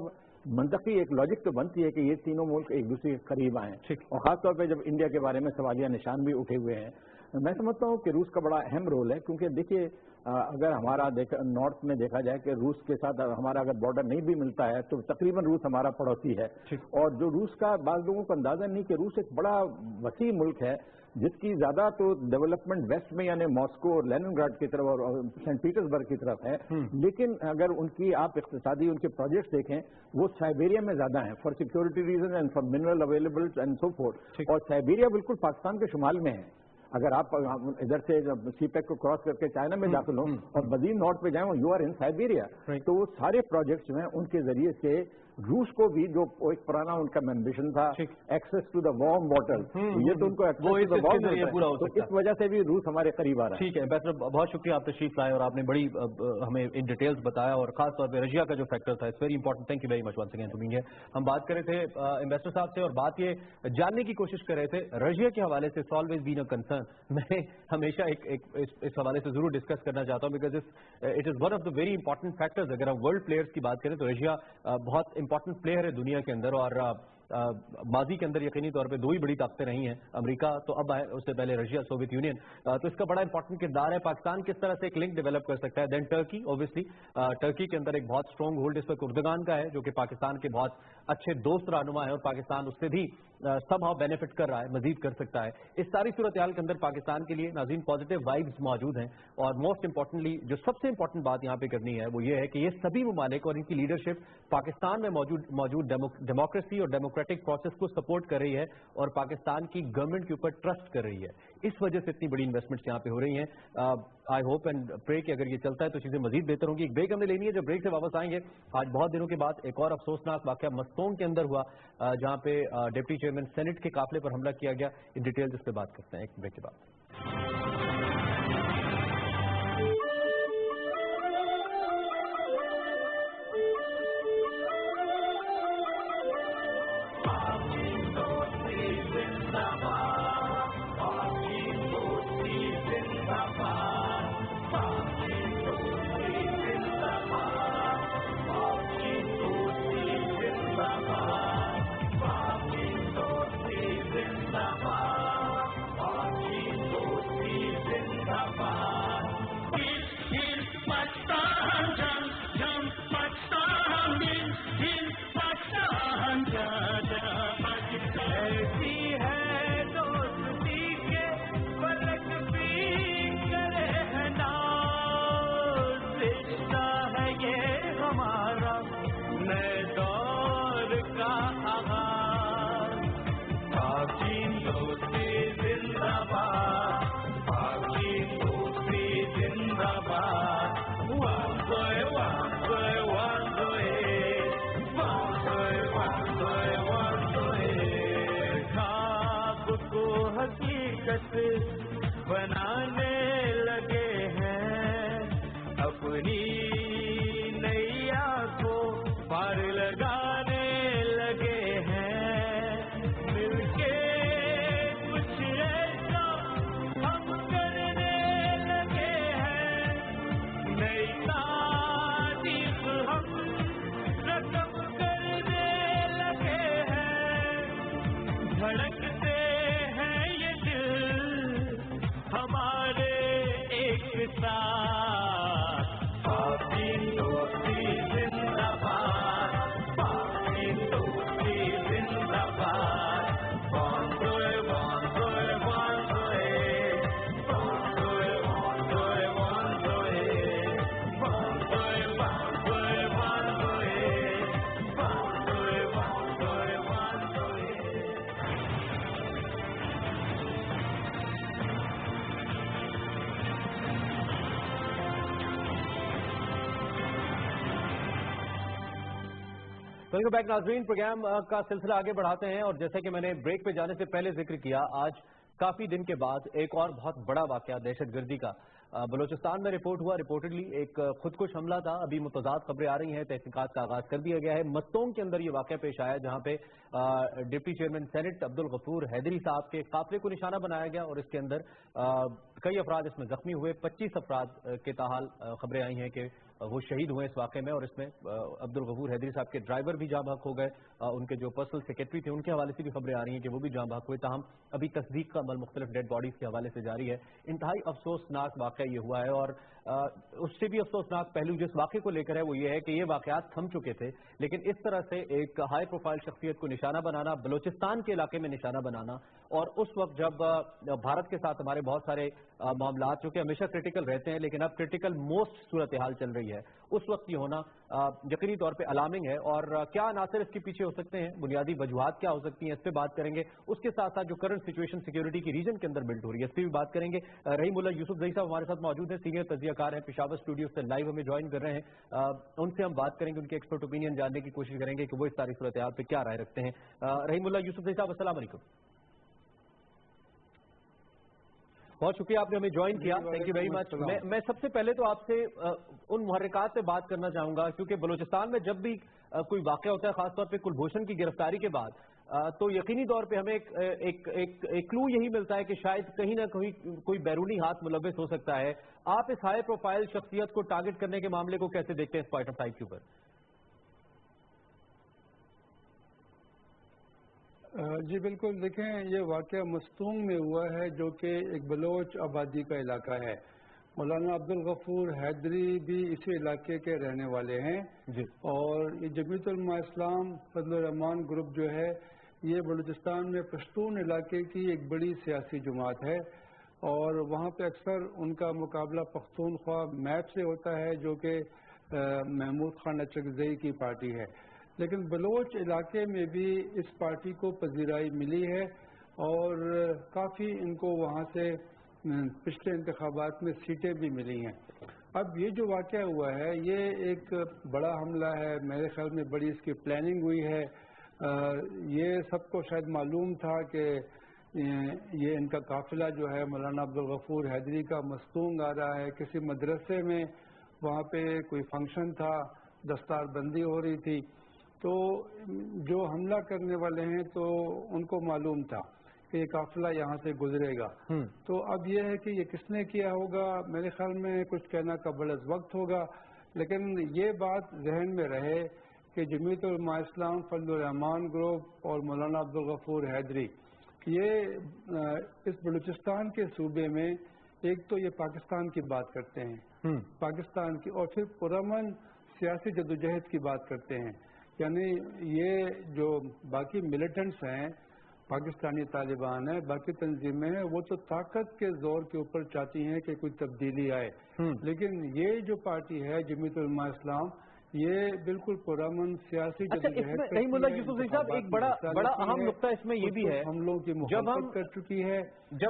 S5: منطقی ایک لاجک تو بنتی ہے کہ یہ تینوں ملک ایک دوسرے کے قریب آئیں. اور خاص طور پہ جب انڈیا کے بارے میں سوالیہ نشان بھی اٹھے ہوئے ہیں. میں سمجھتا ہوں کہ روس کا بڑا اہم رول ہے, کیونکہ دیکھیے اگر ہمارا نارتھ میں دیکھا جائے کہ روس کے ساتھ ہمارا اگر بارڈر نہیں بھی ملتا ہے تو تقریباً روس ہمارا پڑوسی ہے. اور جو روس کا بعض لوگوں کو اندازہ نہیں کہ روس ایک بڑا وسیع ملک ہے جس کی زیادہ تو ڈیولپمنٹ ویسٹ میں یعنی ماسکو اور لیننگراڈ کی طرف اور سینٹ پیٹرزبرگ کی طرف ہے. لیکن اگر ان کی آپ اقتصادی ان کے پروجیکٹس دیکھیں وہ سائبیریا میں زیادہ ہیں for security reason and for mineral available and so forth. اور سائبیریا بالکل پاکستان کے شمال میں ہے. اگر آپ ادھر سے سی پیک کو کراس کر کے چائنا میں داخل ہوں اور مزید نارتھ پہ جائیں یو آر ان سائبیریا. تو وہ سارے پروجیکٹس جو ہیں ان کے ذریعے سے روس کو بھی جو ایک پرانا ان کا ایمبیشن تھا access to the warm water, یہ تو ان کو اس وجہ سے بھی روس ہمارے قریب آ رہا ہے.
S1: ٹھیک ہے امبیسڈر, بہت شکریہ آپ تشریف لائے اور آپ نے بڑی ہمیں ان ڈیٹیلز بتایا, اور خاص طور پہ رشیا کا جو فیکٹر تھا it's very important. Thank you very much once again for being here. ہم بات کر رہے تھے امبیسڈر صاحب سے اور بات یہ جاننے کی کوشش کر رہے تھے رشیا کے حوالے سے. آلویز بین اے کنسرن, میں ہمیشہ اس حوالے سے ضرور ڈسکس کرنا چاہتا ہوں because it is one of the very important factors. اگر ہم ورلڈ پلیئرس کی بات کریں تو رشیا بہت امپورٹنٹ پلیئر ہے دنیا کے اندر, اور ماضی کے اندر یقینی طور پہ دو ہی بڑی طاقتیں رہی ہیں, امریکہ تو اب ہے, اس سے پہلے رشیا سوویت یونین. تو اس کا بڑا امپورٹنٹ کردار ہے. پاکستان کس طرح سے ایک لنک ڈیولپ کر سکتا ہے. دین ٹرکی, اوبیسلی ٹرکی کے اندر ایک بہت اسٹرانگ ہولڈ اس وقت اردگان کا ہے جو کہ پاکستان کے بہت अच्छे दोस्त रहनुमा है और पाकिस्तान उससे भी somehow बेनिफिट कर रहा है, मजीद कर सकता है। इस सारी सूरत हाल के अंदर पाकिस्तान के लिए नाज़रीन पॉजिटिव वाइब्स मौजूद हैं और मोस्ट इंपॉर्टेंटली जो सबसे इंपॉर्टेंट बात यहाँ पे करनी है वो ये है कि ये सभी ममालिक और इनकी लीडरशिप पाकिस्तान में मौजूद डेमोक्रेसी और डेमोक्रेटिक प्रोसेस को सपोर्ट कर रही है और पाकिस्तान की गवर्नमेंट के ऊपर ट्रस्ट कर रही है। इस वजह से इतनी बड़ी इन्वेस्टमेंट्स यहाँ पे हो रही हैं। आई होप एंड प्रे कि अगर ये चलता है तो चीजें मजीद बेहतर होंगी। एक ब्रेक हमने लेनी है, जब ब्रेक से वापस आएंगे आज बहुत दिनों के बाद एक और अफसोसनाक वाकया मस्तोंग के अंदर हुआ जहाँ पे डिप्टी चेयरमैन सेनेट के काफिले पर हमला किया गया। इन डिटेल इस पे बात करते हैं एक ब्रेक के बाद।
S7: बनाने लगे हैं अपनी नैया को पार लगाने लगे हैं मिलके कुछ ऐसा हम करने लगे हैं नई तारीख हम रकम करने लगे हैं धड़कते हमारे एक साथ आपकी दोस्ती जिंदाबाद आपकी दोस्ती जिंदाबाद बांधोए बांधोए बांधोए बांधोए बांधोए बांधोए बांधोए बांधोए बांधोए बांधोए बांधोए बांधोए।
S1: वेलकम बैक नाज़रीन, प्रोग्राम का सिलसिला आगे बढ़ाते हैं और जैसे कि मैंने ब्रेक पे जाने से पहले जिक्र किया, आज काफी दिन के बाद एक और बहुत बड़ा वाकया दहशतगर्दी का बलूचिस्तान में रिपोर्ट हुआ। रिपोर्टेडली एक खुदकुश हमला था। अभी मुतज़ाद खबरें आ रही हैं, तहकीकात का आगाज कर दिया गया है। मस्तोंग के अंदर ये वाकया पेश आया जहां पे deputy chairman senate Abdul Ghafoor Haideri साहब के काफिले को निशाना बनाया गया और इसके अंदर कई अफराद इसमें जख्मी हुए। 25 अफराद के ताहाल खबरें आई हैं कि वो शहीद हुए इस वाक़े में और इसमें अब्दुल गफूर हैदरी साहब के ड्राइवर भी जाँ बहक हो गए। उनके जो पर्सनल सेक्रेटरी थे उनके हवाले से भी खबरें आ रही हैं कि वो भी जाँ बहक हुए। ताहम अभी तस्दीक का अमल मुख्तलिफ डेड बॉडीज के हवाले से जारी है। इंतहाई अफसोसनाक वाक़या ये हुआ है और उससे भी अफसोसनाक पहलू जिस वाक़े को लेकर है वो ये है कि ये वाक़यात थम चुके थे, लेकिन इस तरह से एक हाई प्रोफाइल शख्सियत को निशाना बनाना, बलूचिस्तान के इलाके में निशाना बनाना और उस वक्त जब भारत के साथ हमारे बहुत सारे मामला जो कि हमेशा क्रिटिकल रहते हैं लेकिन अब क्रिटिकल मोस्ट सूरत हाल चल रही है, उस वक्त ये होना यकीनी तौर पे अलार्मिंग है। और क्या अनासर इसके पीछे हो सकते हैं, बुनियादी वजूहात क्या हो सकती हैं, इस पे बात करेंगे। उसके साथ साथ जो करंट सिचुएशन सिक्योरिटी की रीजन के अंदर बिल्ड हो रही है इस पर भी बात करेंगे। रहीमुल्लाह यूसुफजई साहब हमारे साथ मौजूद है, सीनियर तज्जियाकार हैं, पेशावर स्टूडियो से लाइव हमें ज्वाइन कर रहे हैं। उनसे हम बात करेंगे, उनके एक्सपर्ट ओपिनियन जानने की कोशिश करेंगे कि वो इस सारी सूरत हाल पे क्या राय रखते हैं। रहीमुल्लाह यूसुफजई साहब अस्सलाम वालेकुम, बहुत शुक्रिया आपने हमें ज्वाइन किया, थैंक यू वेरी मच। मैं सबसे पहले तो आपसे उन मुहर्रिकात पे बात करना चाहूंगा क्योंकि बलूचिस्तान में जब भी कोई वाकया होता है, खासतौर पे कुलभूषण की गिरफ्तारी के बाद, तो यकीनी तौर पे हमें एक क्लू यही मिलता है कि शायद कहीं ना कहीं कोई बैरूनी हाथ मुलव्वस हो सकता है। आप इस हाई प्रोफाइल शख्सियत को टारगेट करने के मामले को कैसे देखते हैं इस पॉइंट ऑफ टाइम के ऊपर?
S4: जी बिल्कुल, देखें ये वाकया मस्तूंग में हुआ है जो कि एक बलोच आबादी का इलाका है। مولانا عبدالغفور حیدری بھی اسی علاقے کے رہنے والے ہیں
S1: جی
S4: اور یہ جمعیت علماء اسلام فضل الرحمان گروپ جو ہے یہ بلوچستان میں پشتون علاقے کی ایک بڑی سیاسی جماعت ہے اور وہاں پہ اکثر ان کا مقابلہ پختونخوا میپ سے ہوتا ہے جو کہ محمود خان اچکزئی کی پارٹی ہے، لیکن بلوچ علاقے میں بھی اس پارٹی کو پذیرائی ملی ہے اور کافی ان کو وہاں سے پچھلے انتخابات میں سیٹیں بھی ملی ہیں۔ اب یہ جو واقعہ ہوا ہے یہ ایک بڑا حملہ ہے، میرے خیال میں بڑی اس کی پلاننگ ہوئی ہے۔ یہ سب کو شاید معلوم تھا کہ یہ ان کا قافلہ جو ہے مولانا عبدالغفور حیدری کا مستونگ آ رہا ہے، کسی مدرسے میں وہاں پہ کوئی فنکشن تھا، دستار بندی ہو رہی تھی، تو جو حملہ کرنے والے ہیں تو ان کو معلوم تھا کہ یہ قافلہ یہاں سے گزرے گا۔ تو اب یہ ہے کہ یہ کس نے کیا ہوگا، میرے خیال میں کچھ کہنا قبل از وقت ہوگا، لیکن یہ بات ذہن میں رہے کہ جمعیت علماء اسلام فضل الرحمان گروپ اور مولانا عبدالغفور حیدری یہ اس بلوچستان کے صوبے میں ایک تو یہ پاکستان کی بات کرتے ہیں، پاکستان کی، اور پھر پرامن سیاسی جدوجہد کی بات کرتے ہیں، یعنی یہ جو باقی ملیٹنٹس ہیں، پاکستانی طالبان ہیں، باقی تنظیمیں ہیں، وہ تو طاقت کے زور کے اوپر چاہتی ہیں کہ کوئی تبدیلی آئے، لیکن یہ جو پارٹی ہے جمعیت علماء اسلام یہ بالکل پرامن سیاسی
S1: جدوجہد نہیں ملا یوسف صاحب، ایک بڑا اہم نقطہ اس میں یہ بھی ہے،
S4: حملوں کی مخالفت کر چکی ہے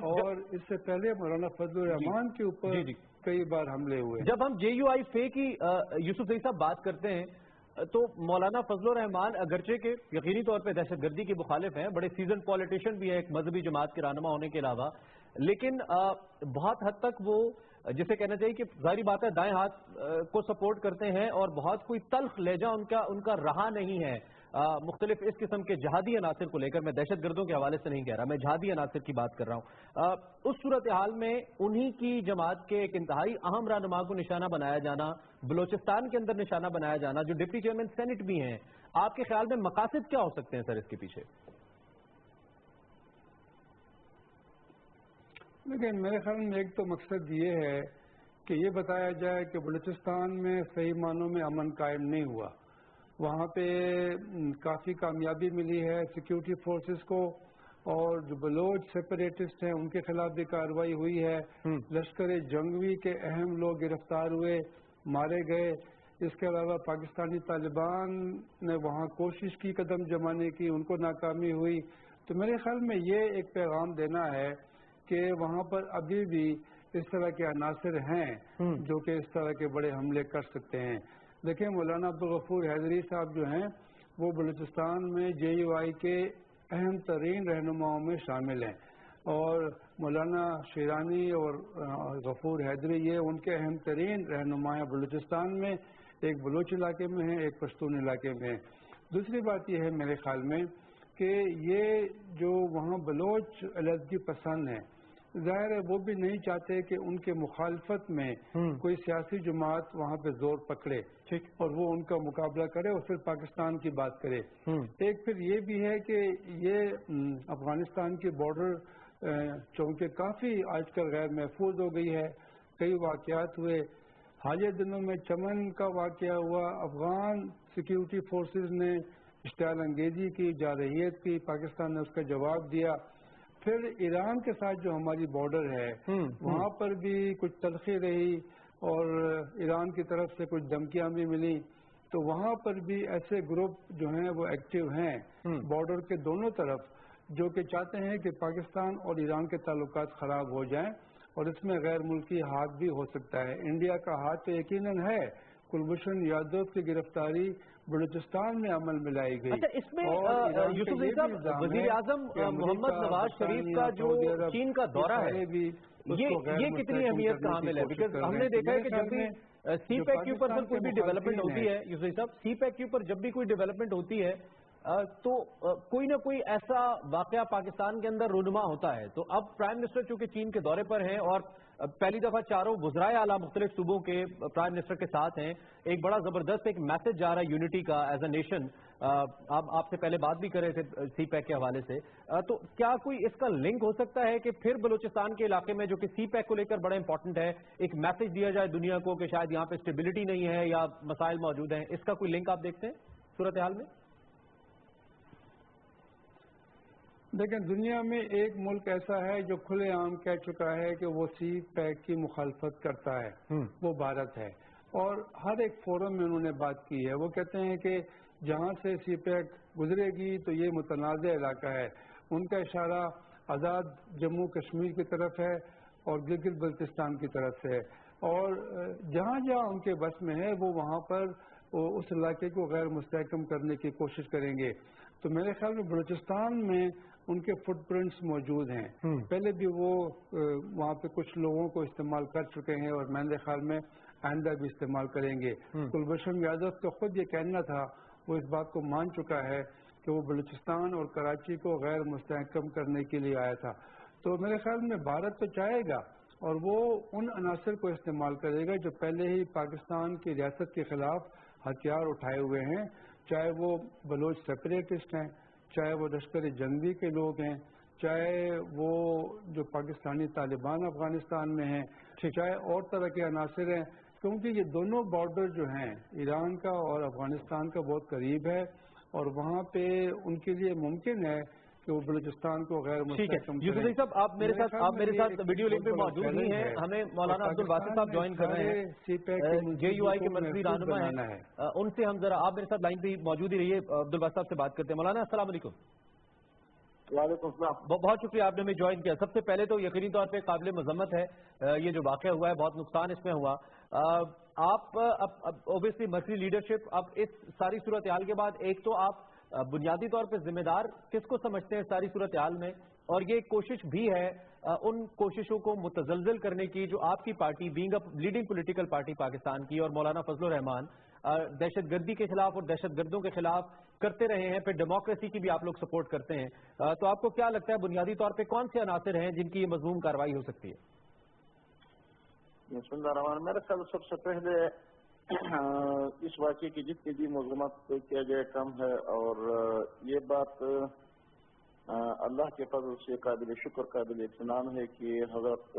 S4: اور اس سے پہلے مولانا فضل الرحمان کے اوپر کئی بار حملے ہوئے۔
S1: جب ہم JUI فے کی یوسف صاحب بات کرتے ہیں تو مولانا فضل الرحمان اگرچہ کے یقینی طور پہ دہشت گردی کے مخالف ہیں، بڑے سیزن پولیٹیشین بھی ہیں ایک مذہبی جماعت کے رہنما ہونے کے علاوہ، لیکن بہت حد تک وہ جسے کہنا چاہیے کہ ظاہری بات ہے دائیں ہاتھ کو سپورٹ کرتے ہیں اور بہت کوئی تلخ لہجہ ان کا رہا نہیں ہے مختلف اس قسم کے جہادی عناصر کو لے کر۔ میں دہشت گردوں کے حوالے سے نہیں کہہ رہا، میں جہادی عناصر کی بات کر رہا ہوں۔ اس صورتحال میں انہی کی جماعت کے ایک انتہائی اہم رہنما کو نشانہ بنایا جانا، بلوچستان کے اندر نشانہ بنایا جانا، جو ڈپٹی چیئرمین سینٹ بھی ہیں، آپ کے خیال میں مقاصد کیا ہو سکتے ہیں سر اس کے پیچھے؟
S4: لیکن میرے خیال میں ایک تو مقصد یہ ہے کہ یہ بتایا جائے کہ بلوچستان میں صحیح معنوں میں امن قائم نہیں ہوا، وہاں پہ کافی کامیابی ملی ہے سیکیورٹی فورسز کو، اور جو بلوچ سیپریٹسٹ ہیں ان کے خلاف بھی کارروائی ہوئی ہے، لشکر جنگوی کے اہم لوگ گرفتار ہوئے، مارے گئے۔ اس کے علاوہ پاکستانی طالبان نے وہاں کوشش کی قدم جمانے کی، ان کو ناکامی ہوئی۔ تو میرے خیال میں یہ ایک پیغام دینا ہے کہ وہاں پر ابھی بھی اس طرح کے عناصر ہیں جو کہ اس طرح کے بڑے حملے کر سکتے ہیں۔ دیکھیں مولانا عبدالغفور حیدری صاحب جو ہیں وہ بلوچستان میں JUI کے اہم ترین رہنماؤں میں شامل ہیں، اور مولانا شیرانی اور غفور حیدری یہ ان کے اہم ترین رہنما ہیں بلوچستان میں، ایک بلوچ علاقے میں ہیں، ایک پشتون علاقے میں ہیں۔ دوسری بات یہ ہے میرے خیال میں کہ یہ جو وہاں بلوچ علیحدگی پسند ہیں، ظاہر ہے وہ بھی نہیں چاہتے کہ ان کے مخالفت میں کوئی سیاسی جماعت وہاں پہ زور پکڑے اور وہ ان کا مقابلہ کرے اور پھر پاکستان کی بات کرے۔ ایک پھر یہ بھی ہے کہ یہ افغانستان کی بارڈر چونکہ کافی آج کل غیر محفوظ ہو گئی ہے، کئی واقعات ہوئے، حالیہ دنوں میں چمن کا واقعہ ہوا، افغان سیکیورٹی فورسز نے اشتعال انگیزی کی، جارحیت کی، پاکستان نے اس کا جواب دیا۔ پھر ایران کے ساتھ جو ہماری بارڈر ہے وہاں پر بھی کچھ تلخی رہی اور ایران کی طرف سے کچھ دھمکیاں بھی ملی، تو وہاں پر بھی ایسے گروپ جو ہیں وہ ایکٹیو ہیں بارڈر کے دونوں طرف، جو کہ چاہتے ہیں کہ پاکستان اور ایران کے تعلقات خراب ہو جائیں، اور اس میں غیر ملکی ہاتھ بھی ہو سکتا ہے۔ انڈیا کا ہاتھ تو یقیناً ہے، کلبھوشن یادو کی گرفتاری بلوچستان میں عمل میں لائی گئی۔
S1: اچھا، اس میں یوسف صاحب وزیر اعظم محمد نواز شریف کا جو چین کا دورہ ہے یہ کتنی اہمیت کا حامل ہے؟ بیکاز ہم نے دیکھا ہے کہ جب بھی سی پیک کے اوپر کوئی بھی ڈیولپمنٹ ہوتی ہے یوسف صاحب، سی پیک کے اوپر جب بھی کوئی ڈیولپمنٹ ہوتی ہے تو کوئی نہ کوئی ایسا واقعہ پاکستان کے اندر رونما ہوتا ہے. تو اب پرائم منسٹر چونکہ چین کے دورے پر ہیں اور پہلی دفعہ چاروں وزرائے اعلیٰ مختلف صوبوں کے پرائم منسٹر کے ساتھ ہیں, ایک بڑا زبردست ایک میسج جا رہا ہے یونٹی کا ایز اے نیشن. آپ سے پہلے بات بھی کر رہے تھے سی پیک کے حوالے سے, تو کیا کوئی اس کا لنک ہو سکتا ہے کہ پھر بلوچستان کے علاقے میں جو کہ سی پیک کو لے کر بڑا امپورٹنٹ ہے, ایک میسج دیا جائے دنیا کو کہ شاید یہاں پہ اسٹیبلٹی نہیں ہے یا مسائل موجود ہیں, اس کا کوئی لنک آپ دیکھتے ہیں صورتحال میں؟
S4: لیکن دنیا میں ایک ملک ایسا ہے جو کھلے عام کہہ چکا ہے کہ وہ سی پیک کی مخالفت کرتا ہے, وہ بھارت ہے. اور ہر ایک فورم میں انہوں نے بات کی ہے. وہ کہتے ہیں کہ جہاں سے سی پیک گزرے گی تو یہ متنازع علاقہ ہے. ان کا اشارہ آزاد جموں کشمیر کی طرف ہے اور گلگت بلتستان کی طرف سے ہے, اور جہاں جہاں ان کے بس میں ہے وہ وہاں پر اس علاقے کو غیر مستحکم کرنے کی کوشش کریں گے. تو میرے خیال میں بلوچستان میں ان کے فٹ پرنٹس موجود ہیں. پہلے بھی وہ وہاں پہ کچھ لوگوں کو استعمال کر چکے ہیں اور میرے خیال میں آئندہ بھی استعمال کریں گے. کلبھوشن یادو کا خود یہ کہنا تھا, وہ اس بات کو مان چکا ہے کہ وہ بلوچستان اور کراچی کو غیر مستحکم کرنے کے لیے آیا تھا. تو میرے خیال میں بھارت تو چاہے گا اور وہ ان عناصر کو استعمال کرے گا جو پہلے ہی پاکستان کی ریاست کے خلاف ہتھیار اٹھائے ہوئے ہیں, چاہے وہ بلوچ سیپریٹسٹ ہیں, چاہے وہ لشکر جنگی کے لوگ ہیں, چاہے وہ جو پاکستانی طالبان افغانستان میں ہیں, چاہے اور طرح کے عناصر ہیں, کیونکہ یہ دونوں بارڈر جو ہیں ایران کا اور افغانستان کا بہت قریب ہے اور وہاں پہ ان کے لیے ممکن ہے کہ وہ بلوچستان کو غیر مستحکم
S1: کریں. یوسف صاحب آپ میرے ساتھ ویڈیو لنک پہ موجود نہیں ہیں, ہمیں مولانا عبدالباسط صاحب جوائن کر رہے ہیں, جے یو آئی کے مرکزی رہنما ہیں, ان سے ہم ذرا, آپ میرے ساتھ لائن پہ موجود ہی رہیے, عبدالباسط صاحب سے بات کرتے ہیں. مولانا السلام علیکم.
S6: وعلیکم السلام.
S1: بہت شکریہ آپ نے ہمیں جوائن کیا. سب سے پہلے تو یقینی طور پہ قابل مذمت ہے یہ جو واقعہ ہوا ہے, بہت نقصان اس میں ہوا. آپ اوبیسلی مرکزی لیڈرشپ, اب اس ساری صورتحال کے بعد ایک تو آپ بنیادی طور پہ ذمہ دار کس کو سمجھتے ہیں ساری صورتحال میں, اور یہ کوشش بھی ہے ان کوششوں کو متزلزل کرنے کی جو آپ کی party being a leading political party Pakistan کی اور مولانا فضل الرحمان دہشت گردی کے خلاف اور دہشت گردوں کے خلاف کرتے رہے ہیں, پھر ڈیموکریسی کی بھی آپ لوگ سپورٹ کرتے ہیں. تو آپ کو کیا لگتا ہے بنیادی طور پہ کون سے عناصر ہیں جن کی یہ مضموم کارروائی ہو سکتی ہے؟
S6: بسم اللہ الرحمن الرحیم. میرے خیال سب سے پہلے اس واقعے کی جتنی بھی مذمت کیا جائے کم ہے, اور یہ بات اللہ کے فضل سے قابل شکر قابل اطمینان ہے کہ حضرت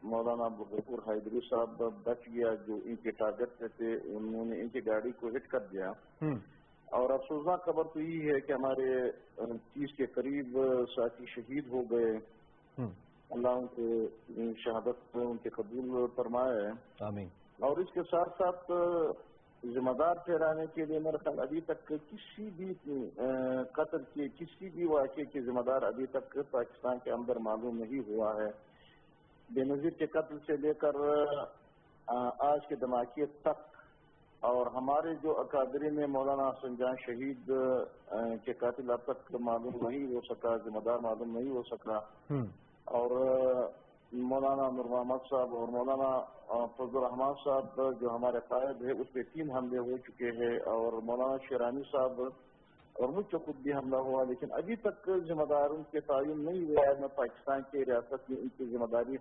S6: مولانا عبدالغفور حیدری صاحب بچ گیا, جو ان کے ٹارگٹ پہ تھے, انہوں نے ان کی گاڑی کو ہٹ کر دیا. اور افسوسناک خبر تو یہ ہے کہ ہمارے 30 کے قریب ساتھی شہید ہو گئے. اللہ ان کو شہادت ان کے قبول فرمائے. آمین. اور اس کے ساتھ ساتھ ذمہ دار ٹھہرانے کے لیے میرا خیال ابھی تک کسی بھی قتل کے کسی بھی واقعے کے ذمہ دار ابھی تک پاکستان کے اندر معلوم نہیں ہوا ہے. بے نظیر کے قتل سے لے کر آج کے دھماکے تک, اور ہمارے جو اکادرین میں مولانا حسن جان شہید کے قاتل اب تک معلوم نہیں ہو سکا, ذمہ دار معلوم نہیں ہو سکا. اور مولانا نور محمد صاحب اور مولانا فضل الرحمان صاحب جو ہمارے قائد ہے, اس پہ 3 حملے ہو چکے ہیں, اور مولانا شیرانی صاحب اور مجھ کو خود بھی حملہ ہوا, لیکن ابھی تک ذمہ دار ان کے تعین نہیں ہوا ہے. میں پاکستان کی ریاست میں ان کی ذمہ داری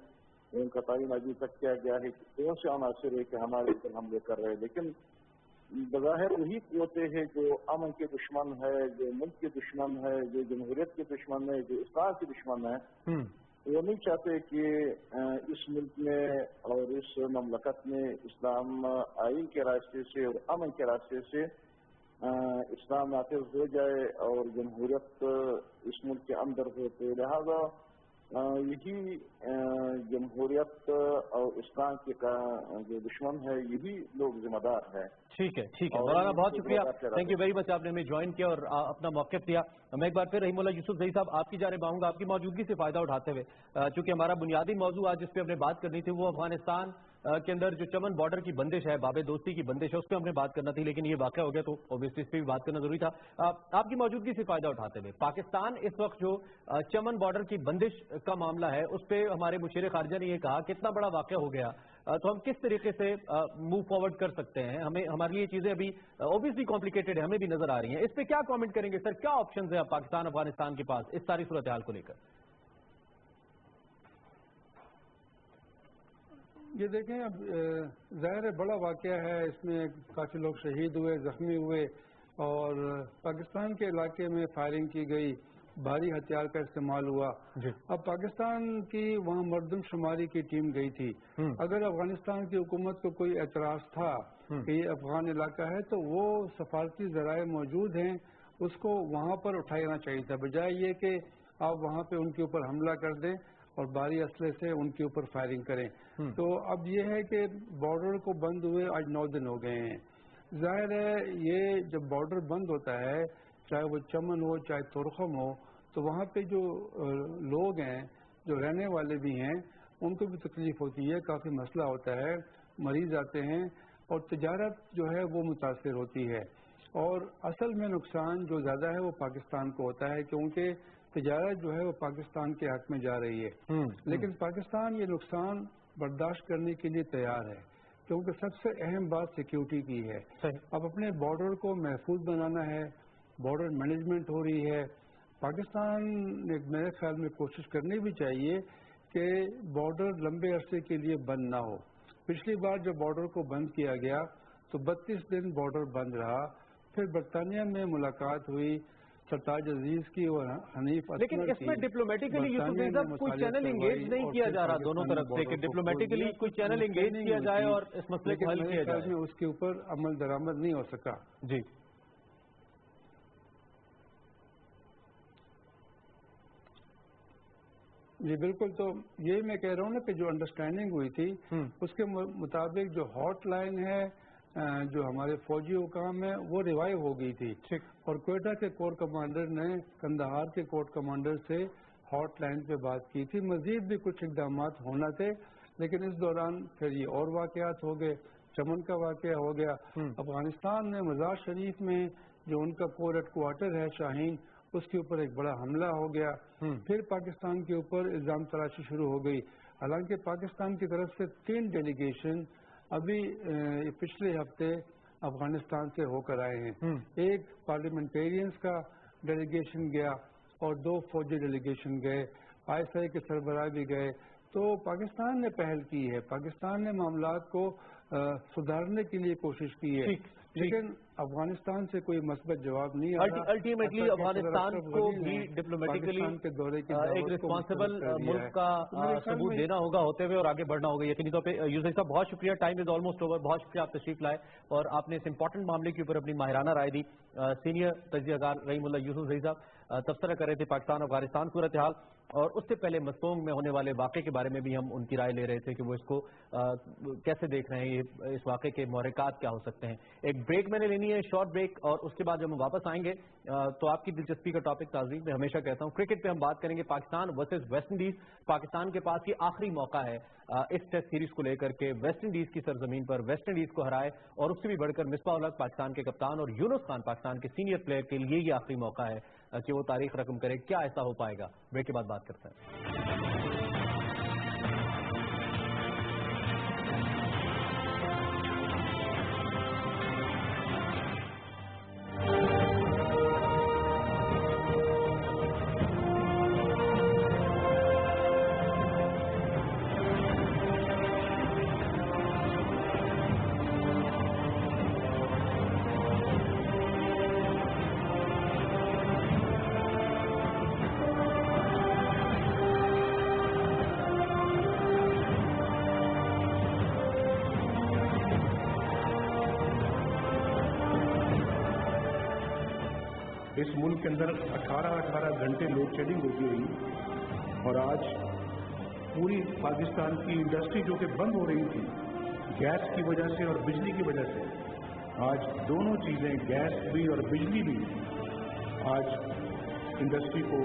S6: ان کا تعین ابھی تک کیا گیا ہے کہ کون سے عناصر ہے کہ ہمارے اوپر حملے کر رہے ہیں. لیکن بظاہر وہی قوتیں ہیں جو امن کے دشمن ہے, جو ملک کے دشمن ہے, جو جمہوریت کے دشمن ہے, جو اسلام کے دشمن ہے. وہ نہیں چاہتے کہ اس ملک میں اور اس مملکت میں اسلام آئین کے راستے سے اور امن کے راستے سے اسلام نافذ ہو جائے اور جمہوریت اس ملک کے اندر ہو. تو لہذا یہی جمہوریت اور اسلام کے جو دشمن ہے یہی لوگ ذمہ دار ہے.
S1: ٹھیک ہے مولانا, بہت شکریہ, تھینک یو ویری مچ, آپ نے ہمیں جوائن کیا اور اپنا موقف دیا. میں ایک بار پھر رحیم اللہ یوسف زئی صاحب آپ کی جانب آؤں گا, آپ کی موجودگی سے فائدہ اٹھاتے ہوئے, چونکہ ہمارا بنیادی موضوع آج جس پہ ہم نے بات کرنی تھی وہ افغانستان کے اندر جو چمن بارڈر کی بندش ہے, باب دوستی کی بندش ہے, اس پہ ہم نے بات کرنا تھی, لیکن یہ واقعہ ہو گیا تو اوبیسلی اس پہ بھی بات کرنا ضروری تھا. آپ کی موجودگی سے فائدہ اٹھاتے ہوئے, پاکستان اس وقت جو چمن بارڈر کی بندش کا معاملہ ہے اس پہ ہمارے مشیر خارجہ نے یہ کہا کہ اتنا بڑا واقعہ ہو گیا तो हम किस तरीके से मूव फॉरवर्ड कर सकते हैं? हमें हमारे लिए चीजें अभी ऑब्वियसली कॉम्प्लिकेटेड है, हमें भी नजर आ रही हैं। इस पे क्या कमेंट करेंगे सर? क्या ऑप्शंस है पाकिस्तान अफगानिस्तान के पास इस सारी सूरत हाल को लेकर?
S4: ये देखें, अब ज़ाहिर है बड़ा वाक़या है, इसमें काफ़ी लोग शहीद हुए, ज़ख्मी हुए और पाकिस्तान के इलाके में फायरिंग की गई, भारी हथियार का इस्तेमाल हुआ। अब पाकिस्तान की वहाँ मर्दमशुमारी की टीम गई थी। अगर अफगानिस्तान की हुकूमत को कोई एतराज़ था कि ये अफगान इलाका है तो वो सफारती ज़राए मौजूद हैं, उसको वहाँ पर उठाना चाहिए था, बजाय ये कि आप वहाँ पे उनके ऊपर हमला कर दें और भारी असले से उनके ऊपर फायरिंग करें। तो अब ये है कि बॉर्डर को बंद हुए आज 9 दिन हो गए हैं। जाहिर है ये जब बॉर्डर बंद होता है, चाहे वो चमन हो चाहे तुरखम हो, तो वहाँ पे जो लोग हैं, जो रहने वाले भी हैं, उनको भी तकलीफ होती है, काफ़ी मसला होता है, मरीज आते हैं और तिजारत जो है वो मुतासर होती है। और असल में नुकसान जो ज़्यादा है वो पाकिस्तान को होता है, क्योंकि तिजारत जो है वो पाकिस्तान के हक में जा रही है। लेकिन पाकिस्तान ये नुकसान बर्दाश्त करने के लिए तैयार है, क्योंकि सबसे अहम बात सिक्योरिटी की है। अब अपने बॉर्डर को महफूज बनाना है, बॉर्डर मैनेजमेंट हो रही है। पाकिस्तान ने मेरे ख्याल में कोशिश करनी भी चाहिए कि बॉर्डर लंबे अरसे के लिए बंद ना हो। पिछली बार जब बॉर्डर को बंद किया गया तो 32 दिन बॉर्डर बंद रहा, फिर बरतानिया में मुलाकात हुई सरताज अजीज की और हनीफ असगर की।
S1: लेकिन इसमें डिप्लोमेटिकली यूसुफ कोई चैनल इंगेज नहीं किया जा रहा दोनों तरफ से कि डिप्लोमेटिकली कोई चैनल इंगेज किया जाए और इस मसले को हल किया जाए।
S4: उसके ऊपर अमल दरामद नहीं हो सका।
S1: जी
S4: जी बिल्कुल, तो यही मैं कह रहा हूँ ना कि जो अंडरस्टैंडिंग हुई थी उसके मुताबिक जो हॉटलाइन है, जो हमारे फौजी हुकाम है, वो रिवाइव हो गई थी। और क्वेटा के कोर कमांडर ने कंदहार के कोर कमांडर से हॉटलाइन पे बात की थी। मजीद भी कुछ इकदाम होना थे, लेकिन इस दौरान फिर ये और वाकयात हो गए। चमन का वाकया हो गया। अफगानिस्तान में मज़ार शरीफ में जो उनका कोर हेडक्वार्टर है शाहीन, उसके ऊपर एक बड़ा हमला हो गया। फिर पाकिस्तान के ऊपर इल्जाम तराशी शुरू हो गई। हालांकि पाकिस्तान की तरफ से 3 डेलीगेशन अभी पिछले हफ्ते अफगानिस्तान से होकर आए हैं। एक पार्लियामेंटेरियंस का डेलीगेशन गया और 2 फौजी डेलीगेशन गए, ISI के सरबराह भी गए। तो पाकिस्तान ने पहल की है, पाकिस्तान ने मामलात को सुधारने के लिए कोशिश की है, लेकिन अफगानिस्तान से कोई मस्बत जवाब नहीं आ रहा।
S1: अल्टीमेटली अफगानिस्तान को भी डिप्लोमेटिकली
S4: के दौरे की
S1: एक रिस्पॉन्सिबल मुल्क का सबूत देना होगा होते हुए और आगे बढ़ना होगा यकीनी तौर पे। यूसुफ साहब बहुत शुक्रिया, टाइम इज ऑलमोस्ट ओवर। बहुत शुक्रिया आप तशरीफ लाए और आपने इस इंपॉर्टेंट मामले के ऊपर अपनी माहिराना राय दी। सीनियर तजियाकार रहीमुल्लाह यूसुफ साहब तबसरा कर रहे थे पाकिस्तान अफगानिस्तान सूरत हाल, और उससे पहले मस्तोंग में होने वाले वाक़े के बारे में भी हम उनकी राय ले रहे थे कि वो इसको कैसे देख रहे हैं, इस वाक़े के महरक़ात क्या हो सकते हैं। एक ब्रेक मैंने लेनी है, शॉर्ट ब्रेक, और उसके बाद जब हम वापस आएंगे तो आपकी दिलचस्पी का टॉपिक ताज़ीब मैं हमेशा कहता हूँ क्रिकेट पे हम बात करेंगे। Pakistan versus West Indies, Pakistan के पास ये आखिरी मौका है इस टेस्ट सीरीज को लेकर के वेस्ट इंडीज की सरजमीन पर वेस्ट इंडीज को हराए, और उससे भी बढ़कर मिसबाह उल हक पाकिस्तान के कप्तान और यूनुस खान पाकिस्तान के सीनियर प्लेयर के लिए ये आखिरी मौका है कि वो तारीख रकम करे। क्या ऐसा हो पाएगा? ब्रेक के बाद बात करते हैं।
S8: इस मुल्क के अंदर 18 घंटे लोड शेडिंग होती रही, और आज पूरी पाकिस्तान की इंडस्ट्री जो कि बंद हो रही थी गैस की वजह से और बिजली की वजह से, आज दोनों चीज़ें, गैस भी और बिजली भी, आज इंडस्ट्री को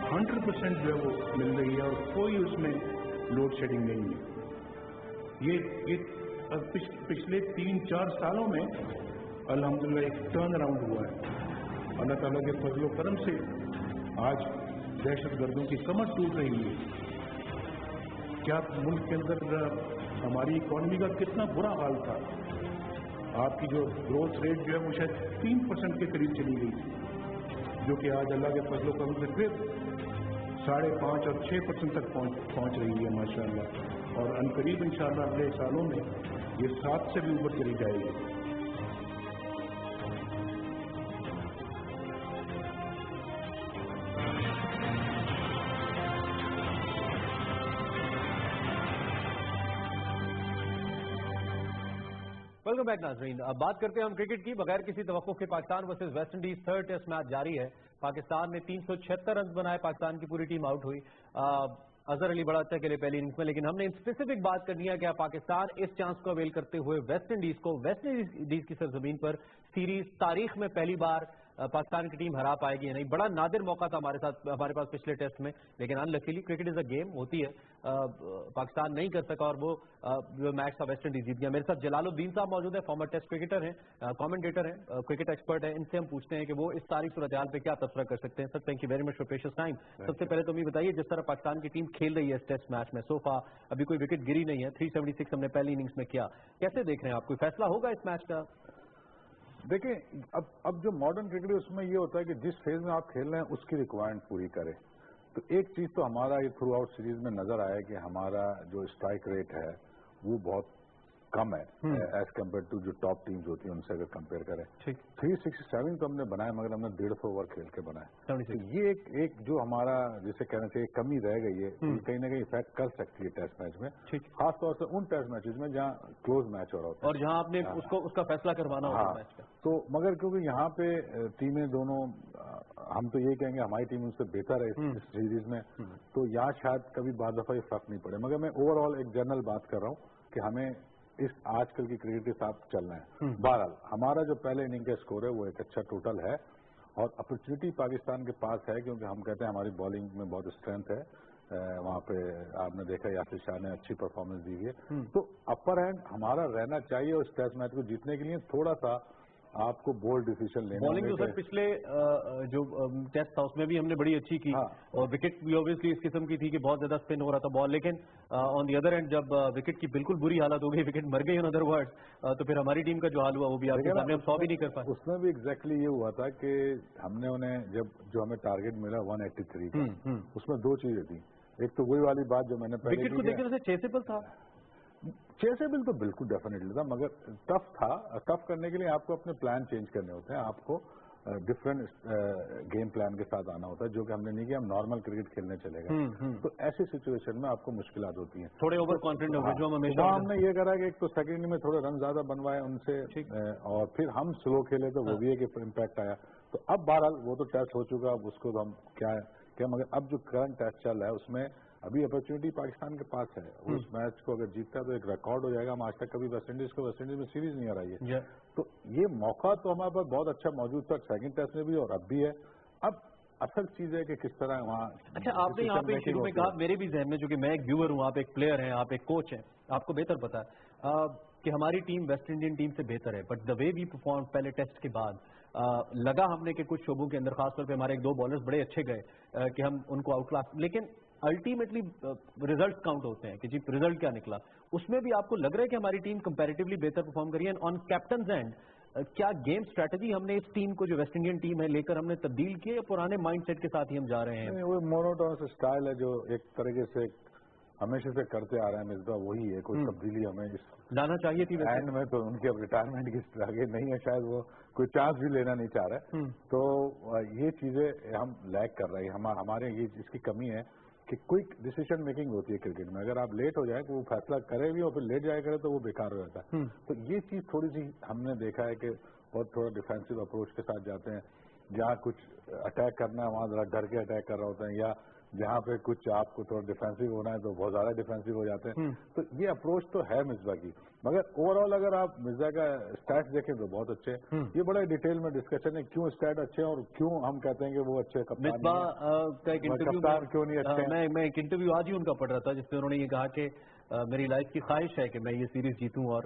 S8: 100% जो है वो मिल रही है और कोई उसमें लोड शेडिंग नहीं है। ये पिछले 3-4 सालों में अल्हम्दुलिल्लाह एक टर्न अराउंड हुआ है। अल्लाह ताला के फजलो करम से आज दहशत गर्दों की कमर टूट रही है। क्या मुल्क के अंदर हमारी इकॉनमी का कितना बुरा हाल था। आपकी जो ग्रोथ रेट जो है वो शायद 3% के करीब चली गई थी, जो कि आज अल्लाह के फजल करम से फिर 5.5 और 6% तक पहुंच रही है माशाअल्लाह। और अनकरीब इंशाअल्लाह अगले सालों में ये 7 से भी ऊपर चली जाएगी।
S1: वेलकम बैक नाज़रीन। अब बात करते हैं हम क्रिकेट की। बगैर किसी तवक्कुफ के Pakistan versus West Indies third test match जारी है। पाकिस्तान ने 376 रन बनाए, पाकिस्तान की पूरी टीम आउट हुई। अजहर अली बड़ा अच्छा खेले पहली इनिंग्स में, लेकिन हमने स्पेसिफिक बात करनी है कि पाकिस्तान इस चांस को अवेल करते हुए वेस्ट इंडीज की सरजमीन पर सीरीज तारीख में पहली बार पाकिस्तान की टीम हरा पाएगी या नहीं। बड़ा नादिर मौका था हमारे पास पिछले टेस्ट में, लेकिन unluckily cricket is a game, होती है, पाकिस्तान नहीं कर सका और वो जो मैच था वेस्ट इंडीज जीत गया। मेरे साथ जलालुद्दीन साहब मौजूद है, फॉर्मर टेस्ट क्रिकेटर हैं, कमेंटेटर हैं, क्रिकेट एक्सपर्ट हैं। इनसे हम पूछते हैं कि वो इस सारी सूरत हाल पे क्या तबसरा कर सकते हैं। Sir, thank you very much for precious time. सबसे पहले तो ये बताइए, जिस तरह पाकिस्तान की टीम खेल रही है इस टेस्ट मैच में, सोफा अभी कोई विकेट गिरी नहीं है, 376 हमने पहली इनिंग्स में किया, कैसे देख रहे हैं आप? कोई फैसला होगा इस मैच का?
S9: देखिए, अब जो मॉडर्न क्रिकेट है उसमें ये होता है कि जिस फेज में आप खेल रहे हैं उसकी रिक्वायरमेंट पूरी करें। तो एक चीज तो हमारा ये थ्रू आउट सीरीज में नजर आया कि हमारा जो स्ट्राइक रेट है वो बहुत कम है एज कम्पेयर टू जो टॉप टीम्स होती हैं उनसे अगर कंपेयर करें। 367 तो हमने बनाए, मगर हमने 150 ओवर खेल के बनाए। तो ये एक जो हमारा जिसे कहना चाहिए कमी रह गई है, कहीं ना कहीं इफेक्ट कर सकती है टेस्ट मैच में, खासतौर से उन टेस्ट मैचेस में जहाँ क्लोज मैच हो रहा होता है
S1: और जहाँ आपने उसका फैसला करवाना होता है मैच का।
S9: तो मगर क्योंकि यहाँ पे टीमें दोनों, हम तो ये कहेंगे हमारी टीम उनसे बेहतर है इस सीरीज में, तो यहाँ शायद कभी बाद दफा ये फर्क नहीं पड़े। मगर मैं ओवरऑल एक जनरल बात कर रहा हूँ कि हमें इस आजकल की क्रिकेट के साथ चलना है। बहरहाल हमारा जो पहले इनिंग का स्कोर है वो एक अच्छा टोटल है और अपॉर्चुनिटी पाकिस्तान के पास है, क्योंकि हम कहते हैं हमारी बॉलिंग में बहुत स्ट्रेंथ है। वहाँ पे आपने देखा यासिर शाह ने अच्छी परफॉर्मेंस दी है, तो अपर हैंड हमारा रहना चाहिए उस टेस्ट मैच को जीतने के लिए। थोड़ा सा आपको बोल्ड डिसीजन लेना है।
S1: बॉलिंग तो सर पिछले जो टेस्ट था उसमें भी हमने बड़ी अच्छी की, और विकेट भी ऑब्वियसली इस किस्म की थी कि बहुत ज्यादा स्पिन हो रहा था बॉल, लेकिन ऑन द अदर एंड जब विकेट की बिल्कुल बुरी हालत हो गई, विकेट मर गई इन अदर वर्ड्स, तो फिर हमारी टीम का जो हाल हुआ वो भी आपके सामने हम 100 भी नहीं कर पाए।
S9: उसमें भी एग्जैक्टली ये हुआ था कि हमने उन्हें जो हमें टारगेट मिला 183 का, उसमें दो चीजें थी। एक तो वही वाली बात जो मैंने
S1: विकेट को देखते वैसे चेसेबल था,
S9: चेसेबल तो बिल्कुल डेफिनेटली था, मगर टफ था। टफ करने के लिए आपको अपने प्लान चेंज करने होते हैं, आपको डिफरेंट गेम प्लान के साथ आना होता है, जो कि हमने नहीं किया। हम नॉर्मल क्रिकेट खेलने चले गए, तो ऐसी सिचुएशन में आपको मुश्किलात होती हैं।
S1: थोड़े ओवर कॉन्फिडेंट हो गए जो हम हमेशा।
S9: हमने ये करा कि एक तो सेकंड में थोड़े रन ज्यादा बनवाए उनसे, और फिर हम स्लो खेले तो वो भी एक इम्पैक्ट आया। तो अब बहरहाल वो तो टेस्ट हो चुका, अब उसको तो हम क्या मगर अब जो करंट टेस्ट चल रहा है उसमें अभी अपॉर्चुनिटी पाकिस्तान के पास है। उस मैच को अगर जीतता है तो एक रिकॉर्ड हो जाएगा। हम आज तक कभी वेस्ट इंडीज में सीरीज नहीं हराई है, तो ये मौका तो हमारे पास बहुत अच्छा मौजूद था सेकंड टेस्ट में भी और अब भी है। अब असल चीज है कि किस तरह वहाँ।
S1: अच्छा, आपने यहाँ पे शुरू में कहा, मेरे भी जहन में, जो कि मैं एक व्यूअर हूँ, आप एक प्लेयर हैं, आप एक कोच हैं, आपको बेहतर पता है कि हमारी टीम वेस्ट इंडियन टीम से बेहतर है, but the way we perform पहले टेस्ट के बाद लगा हमने कि कुछ शोबों के अंदर खासतौर पे हमारे एक दो बॉलर्स बड़े अच्छे गए कि हम उनको आउट क्लास, लेकिन अल्टीमेटली रिजल्ट काउंट होते हैं कि जी रिजल्ट क्या निकला। उसमें भी आपको लग रहा है कि हमारी टीम कंपैरेटिवली बेहतर परफॉर्म करी है। ऑन कैप्टन एंड क्या गेम स्ट्रेटजी हमने इस टीम को, जो वेस्ट इंडियन टीम है, लेकर हमने तब्दील किए या पुराने माइंडसेट के साथ ही हम जा रहे हैं?
S9: वो मोनोटोनस स्टाइल है जो एक तरीके से हमेशा से करते आ रहे हैं मिसबा, वही है। कोई तब्दीली हमें इस
S1: लाना चाहिए थी
S9: एंड में, तो उनके अब रिटायरमेंट की आगे नहीं है, शायद वो कोई चांस भी लेना नहीं चाह रहे। तो ये चीजें हम लैग कर रहे हैं, हमारे ये इसकी कमी है कि क्विक डिसीजन मेकिंग होती है क्रिकेट में। अगर आप लेट हो जाए तो वो फैसला करे भी और फिर लेट जाए करे तो वो बेकार हो जाता है। तो ये चीज थोड़ी सी हमने देखा है कि बहुत थोड़ा डिफेंसिव अप्रोच के साथ जाते हैं। जहाँ कुछ अटैक करना है वहाँ जरा डर के अटैक कर रहे होते हैं, या जहाँ पे कुछ आपको थोड़ा डिफेंसिव होना है तो बहुत ज्यादा डिफेंसिव हो जाते हैं। तो ये अप्रोच तो है मिर्जा की, मगर ओवरऑल अगर आप मिर्जा का स्टैट्स देखें तो बहुत अच्छे हैं। ये बड़ा डिटेल में डिस्कशन है क्यों स्टैट अच्छे हैं और क्यों हम कहते हैं कि वो अच्छे कप्तान
S1: का एक इंटरव्यू
S9: क्यों नहीं अच्छे।
S1: मैं एक इंटरव्यू आज ही उनका पढ़ रहा था जिसमें उन्होंने ये कहा कि میری لائف کی خواہش ہے کہ میں یہ سیریز جیتوں اور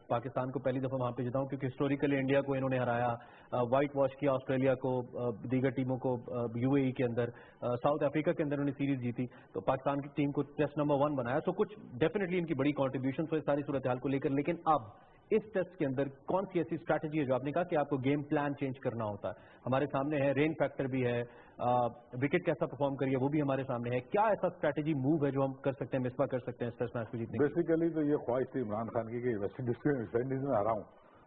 S1: پاکستان کو پہلی دفعہ وہاں پہ جتاؤں، کیونکہ ہسٹوریکلی انڈیا کو انہوں نے ہرایا، وائٹ واش کیا آسٹریلیا کو، دیگر ٹیموں کو یو اے ای کے اندر، ساؤتھ افریقہ کے اندر انہوں نے سیریز جیتی، تو پاکستان کی ٹیم کو ٹیسٹ نمبر 1 بنایا. سو کچھ ڈیفینیٹلی ان کی بڑی کنٹریبیوشن ہے ساری صورتحال کو لے کر. لیکن اب اس ٹیسٹ کے اندر کون سی ایسی اسٹریٹجی ہے جو آپ نے کہا کہ آپ کو گیم پلان چینج کرنا ہوتا ہے؟ ہمارے سامنے ہے رین فیکٹر بھی ہے، وکٹ کیسا پرفارم کریے وہ بھی ہمارے سامنے ہے. کیا ایسا اسٹریٹجی موو ہے جو ہم کر سکتے ہیں، مصباح کر سکتے ہیں اس ٹیسٹ میچ کو جیتنے کی؟
S9: بیسیکلی تو یہ خواہش تھی عمران خان کی کہ ویسٹ انڈیز میں ہرا ہوں،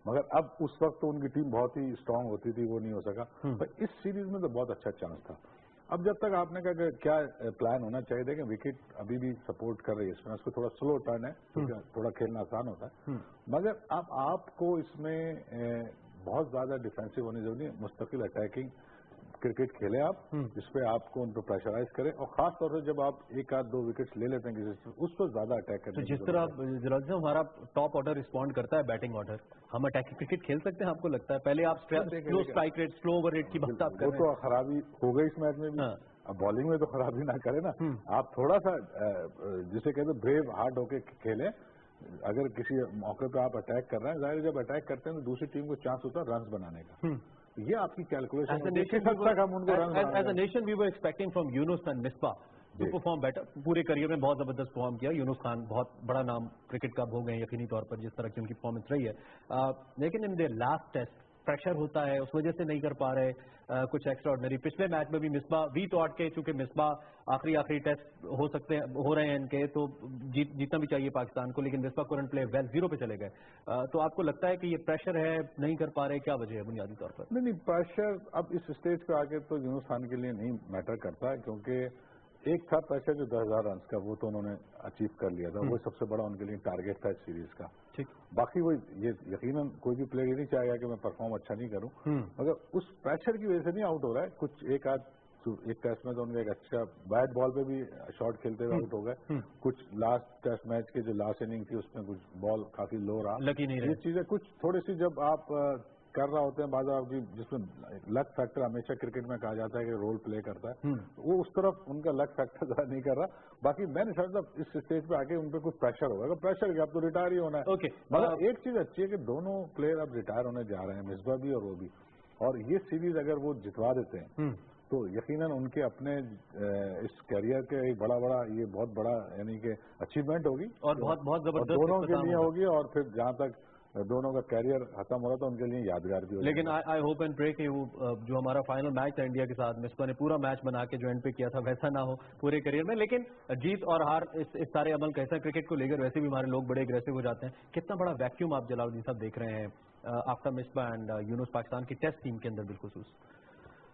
S9: مگر اب اس وقت تو ان کی ٹیم بہت ہی اسٹرانگ ہوتی تھی، وہ نہیں ہو سکا. پر اس سیریز میں تو بہت اچھا چانس تھا. اب جب تک آپ نے کہا کہ کیا پلان ہونا چاہیے تھا کہ وکٹ ابھی بھی سپورٹ کر رہی ہے، اس میں اس کو تھوڑا سلو ٹرن ہے کیونکہ تھوڑا کھیلنا آسان ہوتا ہے، مگر اب آپ کو اس میں بہت زیادہ ڈیفینسو ہونے ضروری ہے. مستقل اٹیکنگ کرکٹ کھیلیں آپ، جس پہ آپ کو ان کو پریشرائز کریں، اور خاص طور سے جب آپ 1-2 وکٹس لے لیتے ہیں کسی سے اس پر زیادہ اٹیک کریں.
S1: جس طرح جلال صاحب ہمارا ٹاپ آرڈر رسپونڈ کرتا ہے بیٹنگ آرڈر، ہم اٹیکنگ کرکٹ کھیل سکتے ہیں آپ کو لگتا ہے؟ پہلے آپ slow strike rate, slow over rate کی بات آپ کر رہے ہیں.
S9: وہ تو خرابی ہو گئی اس میچ میں بھی. اب بالنگ میں تو خرابی نہ کرے نا، آپ تھوڑا سا جسے کہتے ہیں بریو ہارڈ ہو کے کھیلیں. اگر کسی موقع پہ آپ اٹیک کر رہے ہیں، ظاہر جب اٹیک کرتے ہیں تو دوسری ٹیم کو چانس ہوتا ہے رنز بنانے کا. یہ آپ کی calculation
S1: as a nation we were expecting from Younis and Misbah to perform better. پورے کریئر میں بہت زبردست پرفارم کیا. یونس خان بہت بڑا نام کرکٹ کا ہو گئے یقینی طور پر جس طرح کی ان کی پرفارمنس رہی ہے، لیکن ان دیر لاسٹ ٹیسٹ پریشر ہوتا ہے، اس وجہ سے نہیں کر پا رہے کچھ ایکسٹرا آرڈنری. پچھلے میچ میں بھی مصباح وی تھاٹ کے چونکہ مصباح آخری ٹیسٹ ہو رہے ہیں ان کے، تو جیتنا بھی چاہیے پاکستان کو، لیکن مصباح کرنٹ پلے ویل 0 پہ چلے گئے. تو آپ کو لگتا ہے کہ یہ پریشر ہے، نہیں کر پا رہے، کیا وجہ ہے بنیادی طور پر؟
S9: نہیں پریشر اب اس اسٹیج پہ آگے تو یونس خان کے لیے نہیں میٹر کرتا، کیونکہ ایک تھا پریشر جو 10,000 رنز کا، وہ تو انہوں نے اچیو کر لیا تھا، وہ سب سے بڑا ان کے لیے ٹارگیٹ تھا اس سیریز کا. باقی وہ یہ یقیناً کوئی بھی پلیئر یہ نہیں چاہے گا کہ میں پرفارم اچھا نہیں کروں، مگر اس پریشر کی وجہ سے نہیں آؤٹ ہو رہا ہے. کچھ ایک ٹیسٹ میں تو ان کا ایک اچھا بیٹ بال پہ بھی شاٹ کھیلتے ہوئے آؤٹ ہو گئے. کچھ لاسٹ ٹیسٹ میچ کے جو لاسٹ اننگ تھی اس میں کچھ بال کافی لو رہا. یہ چیزیں کچھ تھوڑی سی جب آپ کر رہا ہوتے ہیں بعض آپ کی، جس میں لک فیکٹر ہمیشہ کرکٹ میں کہا جاتا ہے کہ رول پلے کرتا ہے، وہ اس طرف ان کا لک فیکٹر ذرا نہیں کر رہا. باقی میں نے سمجھتا اس اسٹیج پہ آگے ان پہ کچھ پریشر ہوگا. اگر پریشر کیا اب تو ریٹائر ہی ہونا ہے. مگر ایک چیز اچھی ہے کہ دونوں پلیئر اب ریٹائر ہونے جا رہے ہیں، مصباح بھی اور وہ بھی، اور یہ سیریز اگر وہ جتوا دیتے ہیں تو یقیناً ان کے اپنے اس کیریئر کے ایک یہ بہت بڑا یعنی کہ اچیومنٹ ہوگی، اور
S1: بہت زبردست
S9: دونوں کے لیے ہوگی. اور پھر جہاں تک دونوں کا کیریئر ختم ہو رہا تھا ان کے لیے یادگار بھی ہوگا.
S1: لیکن آئی ہوپ اینڈ پرے کہ جو ہمارا فائنل میچ تھا انڈیا کے ساتھ، مصباح نے پورا میچ بنا کے جو اینڈ پہ کیا تھا ویسا نہ ہو پورے کیریئر میں. لیکن جیت اور ہار اس سارے عمل کا حصہ. کرکٹ کو لے کر ویسے بھی ہمارے لوگ بڑے اگریسو ہو جاتے ہیں. کتنا بڑا ویکیوم آپ جلال الدین صاحب دیکھ رہے ہیں آفٹر مصباح اینڈ یونس پاکستان کی ٹیسٹ ٹیم کے اندر بالخصوص؟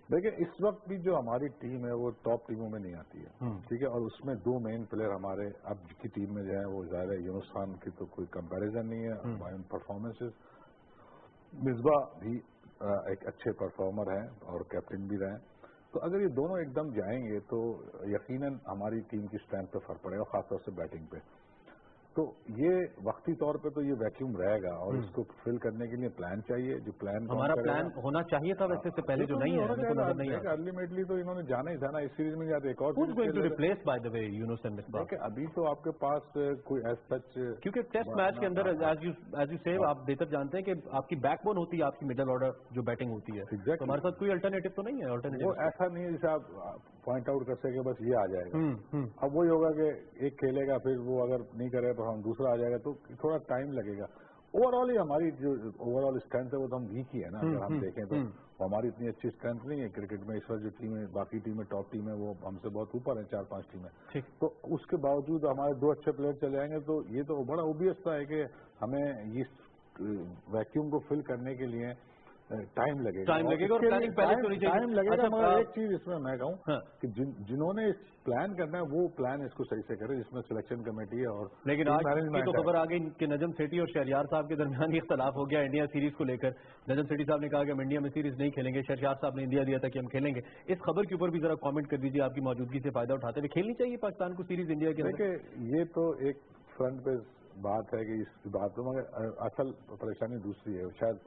S9: دیکھیں اس وقت بھی جو ہماری ٹیم ہے وہ ٹاپ ٹیموں میں نہیں آتی ہے، ٹھیک ہے، اور اس میں 2 مین پلیئر ہمارے اب کی ٹیم میں جو ہے وہ ظاہر ہے یونس خان کی تو کوئی کمپیریزن نہیں ہے پرفارمنسز. مصباح بھی ایک اچھے پرفارمر ہیں اور کیپٹن بھی رہے. تو اگر یہ دونوں ایک دم جائیں گے تو یقیناً ہماری ٹیم کی اسٹرینتھ پہ فرق پڑے گا، خاص طور سے بیٹنگ پہ. تو یہ وقتی طور پہ تو یہ ویکیوم رہے گا، اور اس کو فل کرنے کے لیے پلان چاہیے. جو پلان
S1: ہمارا پلان ہونا چاہیے تھا ویسے سے پہلے جو نہیں ہے.
S9: الٹیمیٹلی تو انہوں نے جانا ہی تھا نا اس سیریز میں. جاتے ایک اور
S1: replace by the way Younis and Misbah.
S9: ابھی تو آپ کے پاس کوئی ایز سچ،
S1: کیونکہ ٹیسٹ میچ کے اندر ایز یو سے آپ بہتر جانتے ہیں کہ آپ کی بیک بون ہوتی ہے آپ کی مڈل آرڈر جو بیٹنگ ہوتی ہے. ہمارے ساتھ کوئی الٹرنیٹو تو نہیں ہے.
S9: وہ ایسا نہیں ہے جیسے آپ پوائنٹ آؤٹ کر سکے بس یہ آ جائے گا. اب وہی ہوگا کہ ایک کھیلے گا، پھر وہ اگر نہیں کرے تو ہم دوسرا آ جائے گا، تو تھوڑا ٹائم لگے گا. اوور آل ہی ہماری جو اوور آل اسٹرینتھ ہے وہ تو ہم ویک ہی ہے نا. اگر ہم دیکھیں تو ہماری اتنی اچھی اسٹرینتھ نہیں ہے کرکٹ میں اس وقت. جو ٹیمیں باقی ٹیمیں ٹاپ ٹیم ہے وہ ہم سے بہت اوپر ہیں، 4-5 ٹیمیں. تو اس کے باوجود ہمارے 2 اچھے پلیئر چلے جائیں گے تو یہ تو بڑا اوبیس تھا ہے کہ ہمیں اس ویکیوم کو فل کرنے کے لیے ٹائم لگے گا. مگر ایک چیز اس میں میں کہوں کہ جنہوں نے پلان کرنا ہے وہ پلان اس کو صحیح سے کرے، جس میں سلیکشن کمیٹی ہے. اور
S1: لیکن آج کی تو خبر آ گئی کہ نجم سیٹھی اور شہریار صاحب کے درمیان ہی اختلاف ہو گیا انڈیا سیریز کو لے کر. نجم سیٹھی صاحب نے کہا کہ ہم انڈیا میں سیریز نہیں کھیلیں گے، شہریار صاحب نے انڈیا دیا تھا کہ ہم کھیلیں گے. اس خبر کے اوپر بھی ذرا کامنٹ کر دیجیے، آپ کی موجودگی سے فائدہ اٹھاتے ہوئے. کھیلنی چاہیے پاکستان کو سیریز انڈیا کے؟
S9: دیکھیں یہ تو ایک فرنٹ پہ بات ہے کہ اس بات میں، مگر اصل پریشانی دوسری ہے. شاید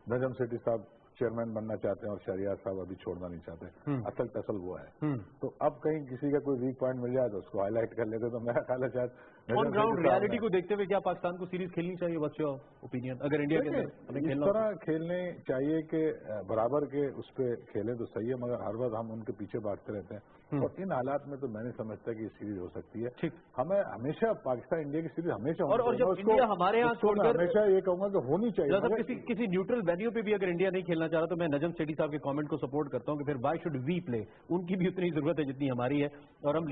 S9: نجم سیٹھی صاحب चेयरमैन बनना चाहते हैं और शहरियार साहब अभी छोड़ना नहीं चाहते। असल तसल वो है। तो अब कहीं किसी का कोई वीक पॉइंट मिल जाए तो उसको हाईलाइट कर लेते, तो मेरा ख्याल है शायद
S1: ऑन ग्राउंड रियलिटी को देखते हुए क्या पाकिस्तान को सीरीज खेलनी चाहिए? What's your opinion? अगर इंडिया के अंदर
S9: इस तरह खेलने चाहिए कि बराबर के उस पर खेलें तो सही है, मगर हर वक्त हम उनके पीछे भागते रहते हैं, और इन हालात में तो मैं नहीं समझता कि सीरीज हो सकती है।
S1: ठीक,
S9: हमें हमेशा पाकिस्तान इंडिया की सीरीज हमेशा
S1: और जब इंडिया हमारे यहाँ छोड़कर,
S9: हमेशा ये कहूंगा कि होनी चाहिए।
S1: किसी न्यूट्रल वेन्यू पे भी अगर इंडिया नहीं खेलना चाह रहा तो मैं नजम सेठी साहब के कमेंट को सपोर्ट करता हूं कि फिर व्हाई शुड वी प्ले? उनकी भी उतनी जरूरत है जितनी हमारी है, और हम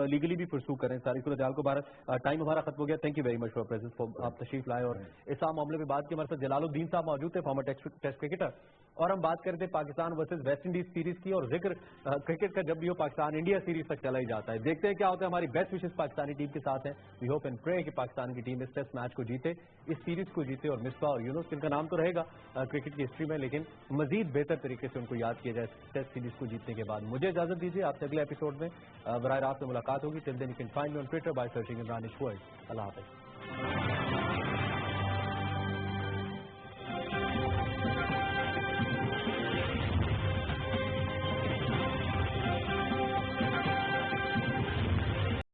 S1: लीगली भी परसू करें सारी सूरत हाल को। टाइम हमारा खत्म हो गया। Thank you very much for presence, आप तशरीफ लाए और इस मामले में बात की। हमारे साथ जलालुद्दीन साहब मौजूद थे, फॉर्मर टेस्ट क्रिकेटर, और हम बात करते Pakistan versus West Indies series की। और जिक्र क्रिकेट का जब भी हो पाकिस्तान इंडिया सीरीज तक चला ही जाता है। देखते हैं क्या होता है। हमारी बेस्ट विशेष पाकिस्तानी टीम के साथ है। वी होप एंड प्रे कि पाकिस्तान की टीम इस टेस्ट मैच को जीते, इस सीरीज को जीते, और मिसबा और यूनुस, इनका नाम तो रहेगा क्रिकेट की हिस्ट्री में, लेकिन मजीद बेहतर तरीके से उनको याद किया जाए टेस्ट सीरीज को जीतने के बाद। मुझे इजाजत दीजिए, आपसे अगले एपिसोड में बराह रास्त में मुलाकात होगी। Till then you can find me on Twitter by searching Imranish world. अल्लाह हाफ़िज़।